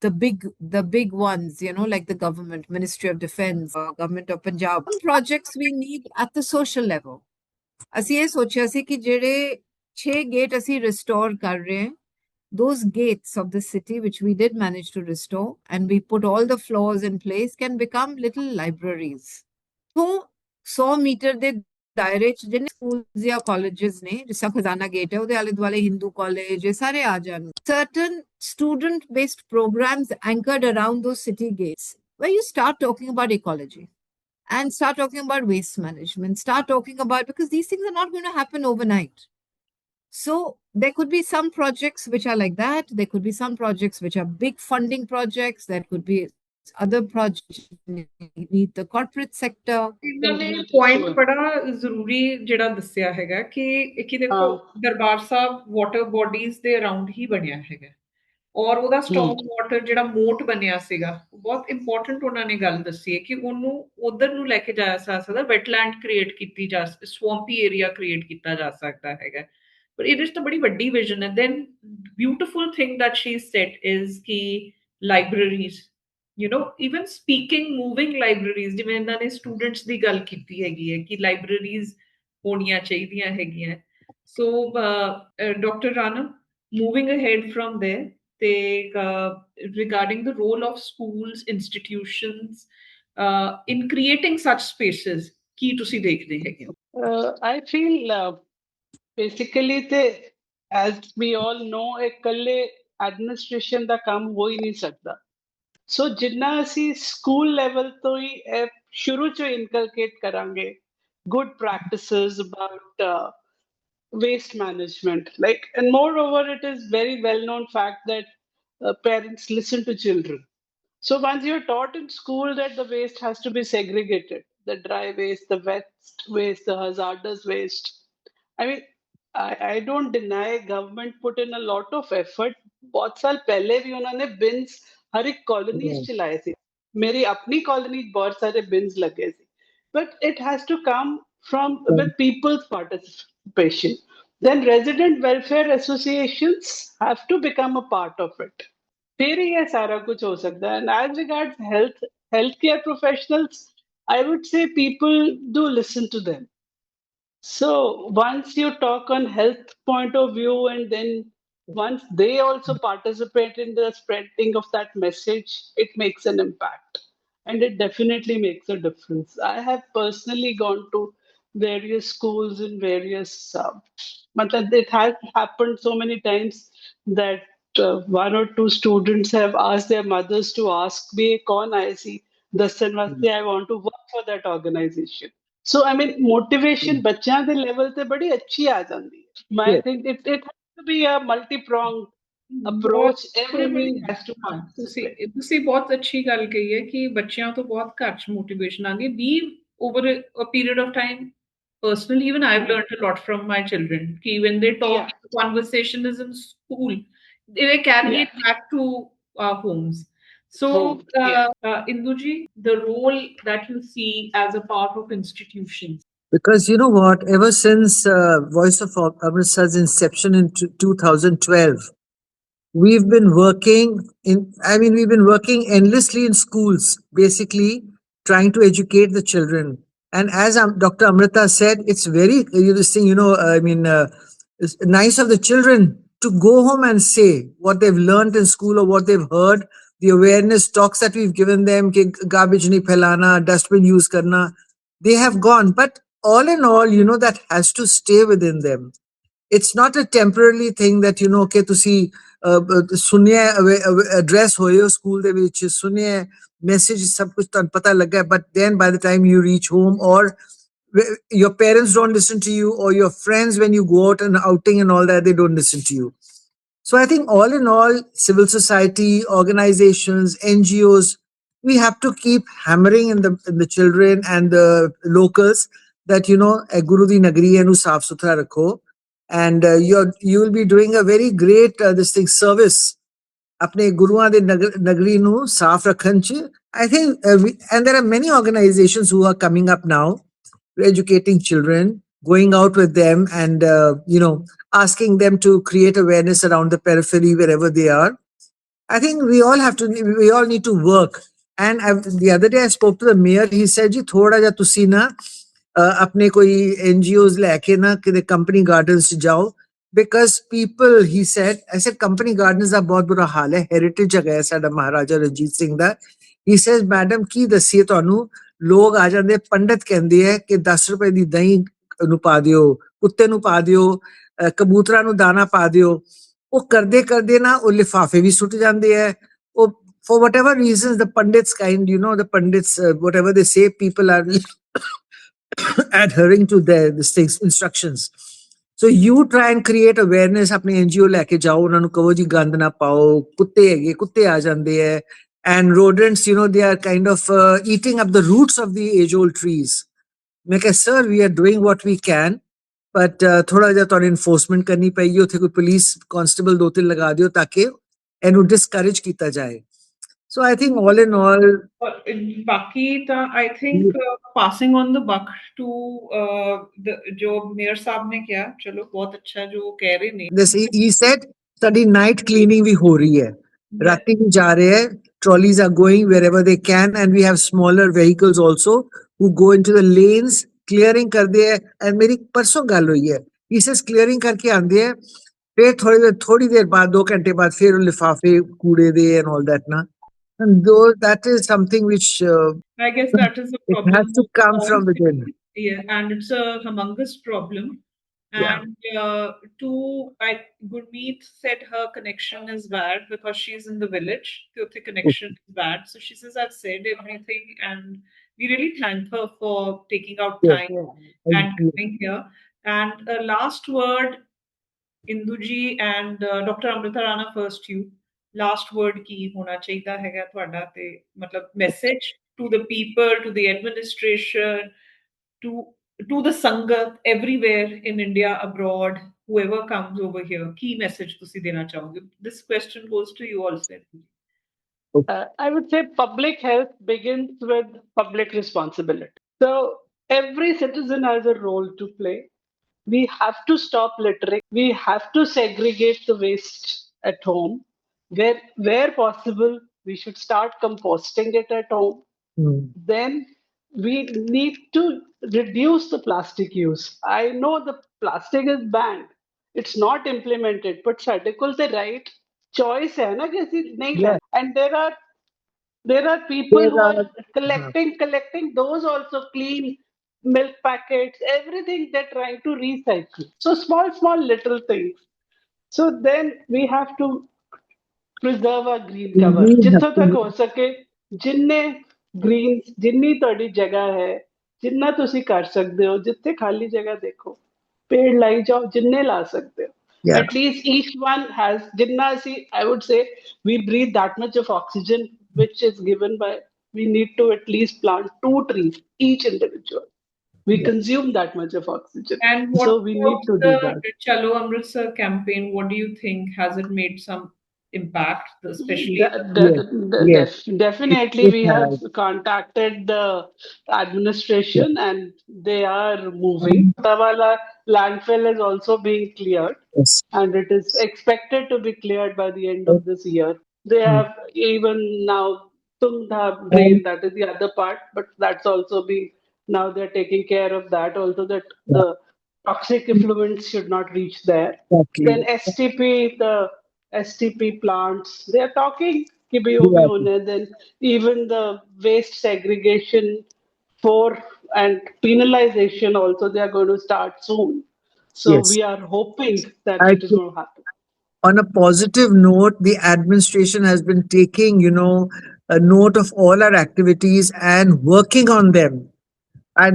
the big ones, like the government, Ministry of Defense, Government of Punjab. Some projects we need at the social level. ਅਸੀਂ ਇਹ ਸੋਚਿਆ ਸੀ ਕਿ ਜਿਹੜੇ 6 gate ਅਸੀਂ restore ਕਰ ਰਹੇ ਹਾਂ those gates of the city which we did manage to restore and we put all the floors in place can become little libraries so 100 meter ਦੇ ਦਾਇਰੇ ਚ ਜਿਹਨੇ schools ਜਾਂ colleges ਨੇ ਜਿਸ ਤਰ੍ਹਾਂ ਖਜ਼ਾਨਾ ਗੇਟ ਹੈ ਉਹਦੇ ਆਲੇ ਦੁਆਲੇ ਹਿੰਦੂ ਕਾਲਜ ਇਹ ਸਾਰੇ ਆ ਜਾਣ certain student based programs anchored around those city gates where you start talking about ecology and start talking about waste management start talking about because these things are not going to happen overnight. So there could be some projects which are like that. There could be some projects which are big funding projects. There could be other projects need the corporate sector. ਇਹਨਾਂ ਨੇ point ਬੜਾ ਜ਼ਰੂਰੀ ਜਿਹੜਾ ਦੱਸਿਆ ਹੈਗਾ ਕਿ ਦੇਖੋ Darbar Sahib water bodies ਦੇ ਅਰਾਊਂਡ ਹੀ ਬਣਿਆ ਹੈਗਾ ਔਰ ਉਹਦਾ ਸਟਾਰਮ ਵਾਟਰ ਜਿਹੜਾ ਮੋਟ ਬਣਿਆ ਸੀਗਾ ਬਹੁਤ ਇੰਪੋਰਟੈਂਟ ਉਹਨਾਂ ਨੇ ਗੱਲ ਦੱਸੀ ਹੈ ਕਿ ਉਹਨੂੰ ਉਧਰ ਨੂੰ ਲੈ ਕੇ ਜਾਇਆ ਜਾ ਸਕਦਾ ਵੈਟਲੈਂਡ ਕ੍ਰੀਏਟ ਕੀਤੀ ਜਾ ਸਵੈਂਪੀ ਏਰੀਆ ਕ੍ਰੀਏਟ ਕੀਤਾ ਜਾ ਸਕਦਾ ਹੈਗਾ but it is a very big vision and then beautiful thing that she said is ki libraries even speaking moving libraries ਜਿਵੇਂ ਇਹਨਾਂ ਨੇ students ਦੀ ਗੱਲ ਕੀਤੀ ਹੈਗੀ ਹੈ ਕਿ libraries ਹੋਣੀਆਂ ਚਾਹੀਦੀਆਂ ਹੈਗੀਆਂ so Dr. Rana moving ahead from there, regarding the role of schools, institutions in creating such spaces, ਕੀ ਤੁਸੀਂ ਦੇਖਦੇ ਹੈਗੇ ਹੋ? I feel basically as we all know, ਇਕੱਲੇ ਐਡਮਿਨਿਸਟ੍ਰੇਸ਼ਨ ਦਾ ਕੰਮ ਹੋ ਹੀ ਨਹੀਂ ਸਕਦਾ। ਸੋ ਜਿੰਨਾ ਅਸੀਂ ਸਕੂਲ ਲੈਵਲ ਤੋਂ ਹੀ ਸ਼ੁਰੂ ਚੋਂ ਇਨਕਲਕੇਟ ਕਰਾਂਗੇ good practices about waste management, and moreover it is very well known fact that parents listen to children. So once you're taught in school that the waste has to be segregated, the dry waste, the wet waste, the hazardous waste, I mean, I don't deny government put in a lot of effort. बहुत साल पहले भी उन्होंने bins हर एक colony चलाए थे। मेरी अपनी कॉलोनी बहुत सारे bins लगे थे। But it has to come from with people's participation. Then resident welfare associations have to become a part of it. फिर ही ये सारा कुछ हो सकता है। And as regards healthcare professionals, I would say people do listen to them. So once you talk on health point of view, and then once they also participate in the spreading of that message, it makes an impact. And it definitely makes a difference. I have personally gone to various schools in various, it has happened so many times that one or two students have asked their mothers to ask me, "Kaun aisi? Dassan vaste I want to work for that organization." So I mean, motivation ਬੱਚਿਆਂ ਦੇ level ਤੇ ਬੜੀ ਅੱਛੀ ਆ ਜਾਂਦੀ ਹੈ। I think it has to be a multi-pronged approach. Everybody has to participate. ਤੁਸੀਂ ਬਹੁਤ ਅੱਛੀ ਗੱਲ ਕਹੀ ਹੈ ਕਿ ਬੱਚਿਆਂ ਤੋਂ ਬਹੁਤ ਘੱਟ ਮੋਟੀਵੇਸ਼ਨ ਆਉਂਦੀ। ਵੀ over a period of time, personally, even I've learned a lot from my children. When they talk, the conversation is in school, they carry it back to our homes. So, Induji, the role that you see as a part of institutions. Because you know what, ever since Voice of Amritsar's inception in 2012, we've been working we've been working endlessly in schools, basically trying to educate the children. And as Dr. Amrita said, it's very, it's nice of the children to go home and say what they've learned in school or what they've heard, the awareness talks that we've given them, ki garbage nahi phailana, dustbin use karna, they have gone. But all in all, that has to stay within them. It's not a temporary thing that, okay, ਤੁਸੀਂ ਸੁਣਿਆ address ਹੋਏ ਹੋ school ਦੇ ਵਿੱਚ, ਸੁਣਿਆ message, ਸਭ ਕੁਝ ਤੁਹਾਨੂੰ ਪਤਾ ਲੱਗਾ, but then by the time you reach home, or your parents don't listen to you, or your friends, when you go out and outing and all that, they don't listen to you. So I think all in all, civil society, organizations, NGOs, we have to keep hammering in the children and the locals that, Guru di Nagri hai nu saaf suthra rakho. And you will be doing a very great service. Apne guruan de nagri nu saaf rakhan ch. I think, and there are many organizations who are coming up now, educating children, going out with them, and asking them to create awareness around the periphery wherever they are. I think we all need to work. And the other day I spoke to the mayor. He said, "Ji, thoda ja tusi na अपने कोई NGOs लेके ना कि company gardens जाओ, because people," he said, I said, "company gardens दा बहुत बुरा हाल है, हेरिटेज जगह है साडा महाराजा रंजीत सिंह दा." He says, "मैडम की दसिए ਤੁਹਾਨੂੰ, ਲੋਕ ਆ ਜਾਂਦੇ, ਪੰਡਤ ਕਹਿੰਦੇ ਹੈ ਕਿ 10 ਰੁਪਏ ਦੀ ਦਹੀਂ ਨੂੰ ਪਾ ਦਿਓ, ਕੁੱਤੇ ਨੂੰ ਪਾ ਦਿਓ, ਕਬੂਤਰਾਂ ਨੂੰ ਦਾਣਾ ਪਾ ਦਿਓ." ਉਹ ਕਰਦੇ ਕਰਦੇ ਨਾ ਉਹ ਲਿਫਾਫੇ ਵੀ ਸੁੱਟ ਜਾਂਦੇ ਹੈ। ਉਹ for whatever reasons, the pundits the pundits, whatever they say, people are adhering to their instructions. So you try and create awareness. अपने NGO लेके जाओ, उन्होंने कहो जी गंद ना पाओ, कुत्ते हैगे, कुत्ते आ जाते हैं, and rodents, they are kind of eating up the roots of the age-old trees. मैं कहा, "Sir, we are doing what we can, but थोड़ा जा तो enforcement करनी पड़ेगी, उथे कोई police constable 2-3 लगा दियो ताकि इन्हें discourage किया जाए." So I think all in all, Baki, I think passing on the buck to the जो मेयर साहब ने किया, चलो बहुत अच्छा जो कह रहे ने. This he said, "Study night cleaning भी हो रही है, राती भी जा रहे हैं, trolleys are going wherever they can, and we have smaller vehicles also who go into the lanes, clearing कर दे हैं." And मेरी परसों गल हुई है, he says clearing करके आंदे हैं, फिर थोड़ी देर बाद 2 घंटे बाद फिर लिफाफे कूड़े दे and all that na. And though that is something which I guess that is a it has problem to of come all from within. cities. Yeah, and it's a humongous problem. Yeah. And Gurmeet said her connection is bad because she's in the village. The other connection is bad. So she says, I've said everything, and we really thank her for taking out Yes. time And and coming here. And last word, Induji and Dr. Amrita Rana, first you. Last word की होना चाहिए हैगा ਤੁਹਾਡਾ ਤੇ ਮਤਲਬ message to the people, to the administration, to the Sangat everywhere in India, abroad, whoever comes over here, key message ਤੁਸੀਂ ਦੇਣਾ ਚਾਹੋਗੇ? This question goes to you also. I would say public health begins with public responsibility. So every citizen has a role to play. We have to stop littering. We have to segregate the waste at home. Where possible, we should start composting it at home. Then we need to reduce the plastic use. I know the plastic is banned. It's not implemented, but ਸਾਡੇ ਕੋਲ the right choice है ना कि ਅਸੀਂ नहीं yeah, लेना. And there are people there who are are collecting those also clean milk packets, everything they're trying to recycle. So small little things. So then we have to preserve our green cover. we have ਜਿੱਥੋਂ ਤੱਕ ਹੋ to, ਸਕੇ ਜਿੰਨੇ green ਜਿੰਨੀ ਤੁਹਾਡੀ ਜਗ੍ਹਾ ਹੈ ਜਿੰਨਾ ਤੁਸੀਂ ਕਰ ਸਕਦੇ ਹੋ ਜਿੱਥੇ ਖਾਲੀ ਜਗ੍ਹਾ ਦੇਖੋ ਪੇੜ ਲਾਈ ਜਾਓ ਜਿੰਨੇ ਲਾ ਸਕਦੇ ਹੋ yeah, at least each one has ਜਿੰਨਾ ਅਸੀਂ I would say we breathe that much of oxygen which is given by we need to at least plant 2 trees each individual we yeah. consume that much of oxygen And what so we need about to do that. the Chalo Amritsar campaign? What do you think? Has it made some impact, especially Yes, yes, Definitely, it we have has. contacted the administration and they are moving. Tawala landfill is also being cleared Yes. and it is expected to be cleared by the end of this year. They have even now Tungdha drain, And that is the other part, but that's also being now they're taking care of that also that the toxic effluents should not reach there. exactly. Then STP, the STP plants, they are talking कि भाई वो भी Yeah. होना है. Then even the waste segregation for and penalization also they are going to start soon. So Yes. we are hoping that I it is think going to happen. on a positive note, the administration has been taking, a note of all our activities and working on them.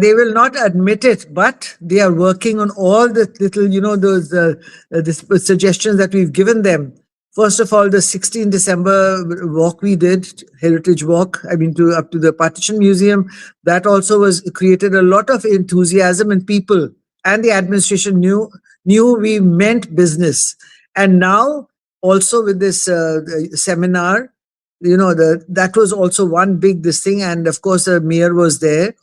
They will not admit it, but they are working on all the little, those the suggestions that we've given them. First of all, the 16 December walk we did, Heritage Walk, I mean, up to the Partition Museum, that also was created a lot of enthusiasm in people, and the administration knew we meant business. And now, also with this seminar, that was also one big this thing, and of course, the mayor was there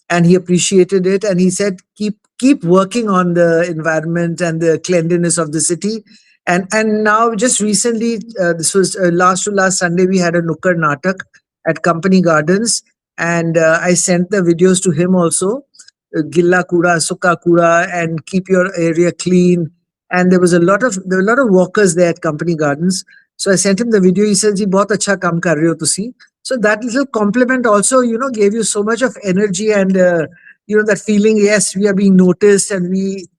and he appreciated it and he said keep working on the environment and the cleanliness of the city. And now just recently, this was last to last Sunday, we had a nukkar natak at Company Gardens, and I sent the videos to him also. Gilla kuda, sukka kuda, and keep your area clean. And there were a lot of walkers there at Company Gardens. So I sent him the video. He says, "Ji, bahut acha kam kar rahe ho tusi." So that little compliment also, gave you so much of energy and that feeling. Yes, we are being noticed, and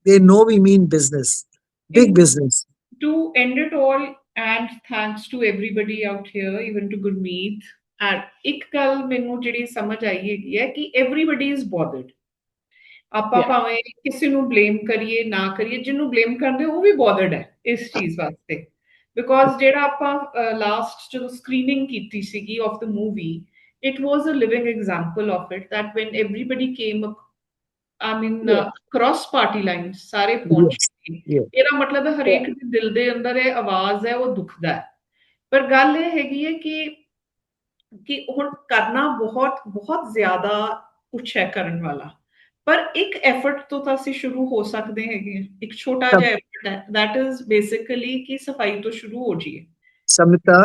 they know we mean business, big business. To end it all, and thanks to everybody out here, even to Gurmeet. And ਇੱਕ ਗੱਲ ਮੈਨੂੰ ਜਿਹੜੀ ਸਮਝ ਆਈ ਹੈਗੀ ਹੈ ਕਿ everybody is bothered. ਆਪਾਂ Yeah. ਭਾਵੇਂ ਕਿਸੇ ਨੂੰ ਬਲੇਮ ਕਰੀਏ ਨਾ ਕਰੀਏ, ਜਿਹਨੂੰ ਬਲੇਮ ਕਰਦੇ ਉਹ ਵੀ bothered ਹੈ ਇਸ ਚੀਜ਼ ਵਾਸਤੇ, ਬਿਕੋਜ਼ ਜਿਹੜਾ ਆਪਾਂ ਲਾਸਟ ਜਦੋਂ ਸਕਰੀਨਿੰਗ ਕੀਤੀ ਸੀਗੀ of the movie, it was a living example of it, that when everybody came, I mean, Yeah. cross party lines ਸਾਰੇ Yes, ਪਹੁੰਚੇ, yes. ਇਹਦਾ ਮਤਲਬ ਹੈ ਹਰੇਕ ਦੇ ਦਿਲ ਦੇ ਅੰਦਰ ਇਹ ਆਵਾਜ਼ ਹੈ ਉਹ ਦੁਖਦਾ ਹੈ। ਪਰ ਗੱਲ ਇਹ ਹੈਗੀ ਹੈ ਕਿ ਹੁਣ ਕਰਨਾ ਬਹੁਤ ਬਹੁਤ ਜ਼ਿਆਦਾ ਕੁਛ ਹੈ ਕਰਨ ਵਾਲਾ, ਪਰ ਇੱਕ ਐਫਰਟ ਤੋਂ ਤਾਂ ਅਸੀਂ ਸ਼ੁਰੂ ਹੋ ਸਕਦੇ ਹੈਗੇ ਹਾਂ। ਇੱਕ ਛੋਟਾ ਜਿਹਾ ਐਫਰਟ ਹੈ, that is basically ਕਿ ਸਫਾਈ ਤੋਂ ਸ਼ੁਰੂ ਹੋ ਜਾਈਏ। Samita,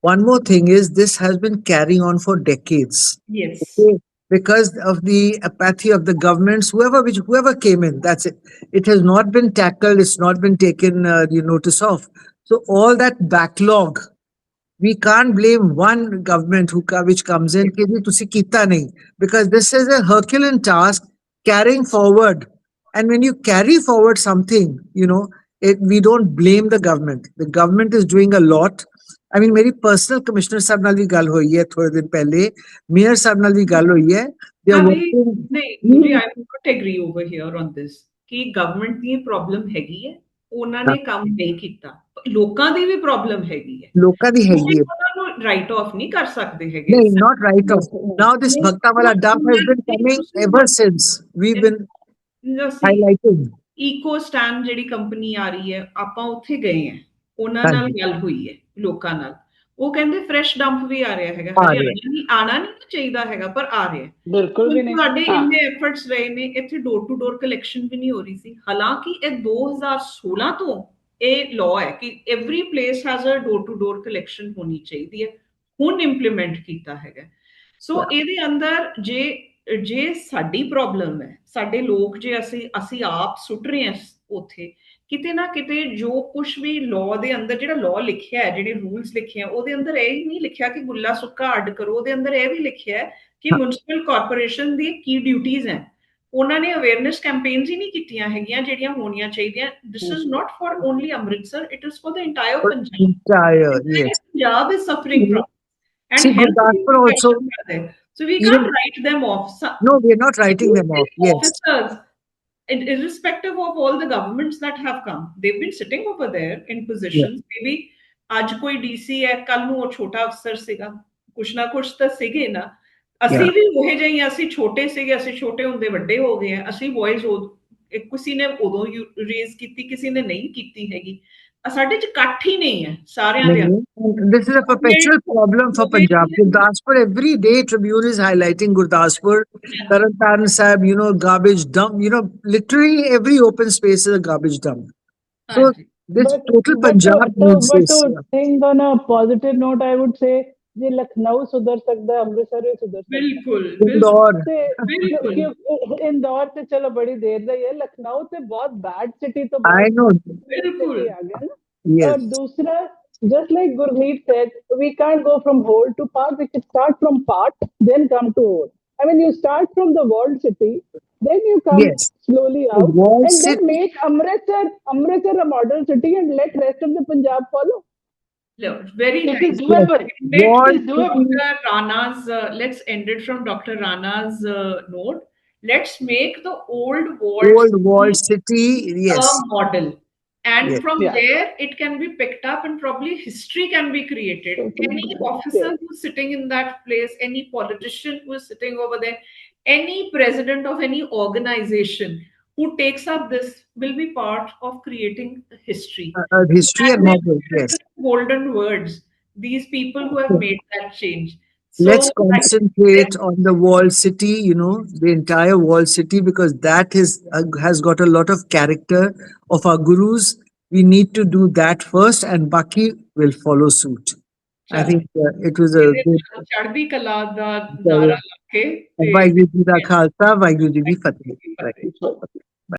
one more thing is this has been carrying on for decades. Yes. Okay? because of the apathy of the governments, whoever came in. That's it. It has not been tackled. It's not been taken notice of. So all that backlog, we can't blame one government which comes in कि जी तुसी कीता नहीं, because this is a Herculean task carrying forward. And when you carry forward something, we don't blame the government. The government is doing a lot. I mean, मेरी personal commissioner साहब नाल भी गल हुई है थोड़े दिन पहले, मेयर साहब नाल भी गल हुई है. They are working. नहीं मुझे I would not agree over here on this कि गवर्नमेंट ਦੀ ਪ੍ਰੋਬਲਮ ਹੈਗੀ ਹੈ, ਉਹਨਾਂ ਨੇ ਕੰਮ ਨਹੀਂ ਕੀਤਾ, ਲੋਕਾਂ ਦੀ ਵੀ ਪ੍ਰੋਬਲਮ ਹੈਗੀ ਹੈ, ਲੋਕਾਂ ਦੀ ਹੈਗੀ ਹੈ, ਉਹਨਾਂ ਨੂੰ ਰਾਈਟ ਆਫ ਨਹੀਂ ਕਰ ਸਕਦੇ ਹੈਗੇ. ਨਹੀਂ, not right off. Now this Bhakta wala dump has been coming ever since. We've been highlighting. Eco stand ਜਿਹੜੀ ਕੰਪਨੀ ਆ ਰਹੀ ਹੈ, ਆਪਾਂ ਉੱਥੇ ਗਏ ਆ, ਉਹਨਾਂ ਨਾਲ ਗੱਲ ਹੋਈ ਹੈ ਲੋਕਾਂ ਨਾਲ, ਉਹ ਕਹਿੰਦੇ ਫਰੈਸ਼ ਡੰਪ ਵੀ ਆ ਰਿਹਾ ਹੈਗਾ, ਆਣਾ ਨਹੀਂ ਚਾਹੀਦਾ ਹੈਗਾ ਪਰ ਆ ਰਿਹਾ. ਬਿਲਕੁਲ ਵੀ ਨਹੀਂ. ਸਾਡੇ ਇੰਨੇ ਐਫਰਟਸ ਰਹੇ ਨੇ, ਇੱਥੇ ਡੋਰ ਟੂ ਡੋਰ ਕਲੈਕਸ਼ਨ ਵੀ ਨਹੀਂ ਹੋ ਰਹੀ ਸੀ, ਹਾਲਾਂਕਿ ਇਹ 2016 ਤੋਂ ਇਹ ਲਾਅ ਹੈ ਕਿ every place has a door to door collection ਹੋਣੀ ਚਾਹੀਦੀ ਹੈ, ਹੁਣ ਇੰਪਲੀਮੈਂਟ ਕੀਤਾ ਹੈਗਾ. ਸੋ ਇਹਦੇ ਅੰਦਰ ਜੇ ਸਾਡੀ ਪ੍ਰੋਬਲਮ ਹੈ, ਸਾਡੇ ਲੋਕ ਜੇ ਅਸੀਂ ਆਪ ਸੁੱਟ ਰਹੇ ਹਾਂ ਉੱਥੇ, ਕਿਤੇ ਨਾ ਕਿਤੇ ਜੋ ਕੁਛ ਵੀ ਲਾਅ ਦੇ ਅੰਦਰ ਜਿਹੜਾ ਲਾਅ ਲਿਖਿਆ ਹੈ, ਜਿਹੜੇ ਰੂਲਸ ਲਿਖੇ ਆ, ਉਹਦੇ ਅੰਦਰ ਇਹ ਨਹੀਂ ਲਿਖਿਆ ਕਿ ਗੁੱਲਾ ਸੁੱਕਾ ਅੱਡ ਕਰੋ, ਉਹਦੇ ਅੰਦਰ ਇਹ ਵੀ ਲਿਖਿਆ ਹੈ ਕਿ ਮਿਊਨਿਸਪਲ ਕਾਰਪੋਰੇਸ਼ਨ ਦੀ ਕੀ ਡਿਊਟੀਜ਼ ਹੈ. ਉਹਨਾਂ ਨੇ ਅਵੇਅਰਨੈਸ ਕੈਂਪੇਨਸ ਹੀ ਨਹੀਂ ਕੀਤੀਆਂ ਹੈਗੀਆਂ ਜਿਹੜੀਆਂ ਹੋਣੀਆਂ ਚਾਹੀਦੀਆਂ. This is not for only Amritsar, it is for the entire Punjab is suffering from, and Gurdaspur also. So we can't write them off. No, we are not writing them off. Yes. Officers, irrespective of all the governments that have come, they've been sitting over there in positions. Maybe आज कोई DC है, कल ਨੂੰ ਉਹ ਛੋਟਾ ਅਫਸਰ ਸੀਗਾ, ਕੁਛ ਨਾ ਕੁਛ ਤਾਂ ਸੀਗੇ ਨਾ. ਅਸੀਂ ਵੀ ਉਹੇ ਜਿਹੇ ਹੀ, ਅਸੀਂ ਛੋਟੇ ਸੀਗੇ, ਅਸੀਂ ਛੋਟੇ ਹੁੰਦੇ ਵੱਡੇ ਹੋ ਗਏ ਆ, ਅਸੀਂ ਵੌਇਸ ਕਿਸੇ ਨੇ ਉਦੋਂ ਰੇਜ਼ ਕੀਤੀ, ਕਿਸੇ ਨੇ ਨਹੀਂ ਕੀਤੀ ਹੈਗੀ. ਸਾਡੇ ਚ ਇਕੱਠ ਹੀ ਨਹੀਂ ਹੈ ਸਾਰਿਆਂ ਦੇ. This is a perpetual problem for Punjab. Gurdaspur, every day Tribune is highlighting Gurdaspur, Taran Sahib, garbage dump. Literally every open space is a garbage dump. So this total Punjab needs this. But to think on a positive note, I would say जे लखनऊ सुधर सकता है, अमृतसर भी सुधर सकता है. बिल्कुल. इंदौर से चलो बड़ी देर रही है, लखनऊ से बहुत बैड सिटी तो I know. बिल्कुल आ गया ना. Yes. और दूसरा, just like Gurmeet said, we can't go from whole to part. We can start from part, then come to whole. I mean, you start from the walled city, then you come slowly out, and then make Amritsar a model city, and let rest of the Punjab follow. Very nice. Dr. Rana's, let's end it from Dr. Rana's note. Let's make the old walled city a model. And from there, it can be picked up and probably history can be created. Any officer who's sitting in that place, any politician who is sitting over there, any president of any organization who takes up this will be part of creating history. History and model, yes. Golden words. These people who have made that change. So, let's concentrate on the walled city, the entire walled city, because that has got a lot of character of our gurus. We need to do that first, and Baki will follow suit. I think it was a good. Chaddi Kala da nara lake. Vaheguru Ji da Khalsa, Vaheguru Ji di Fateh.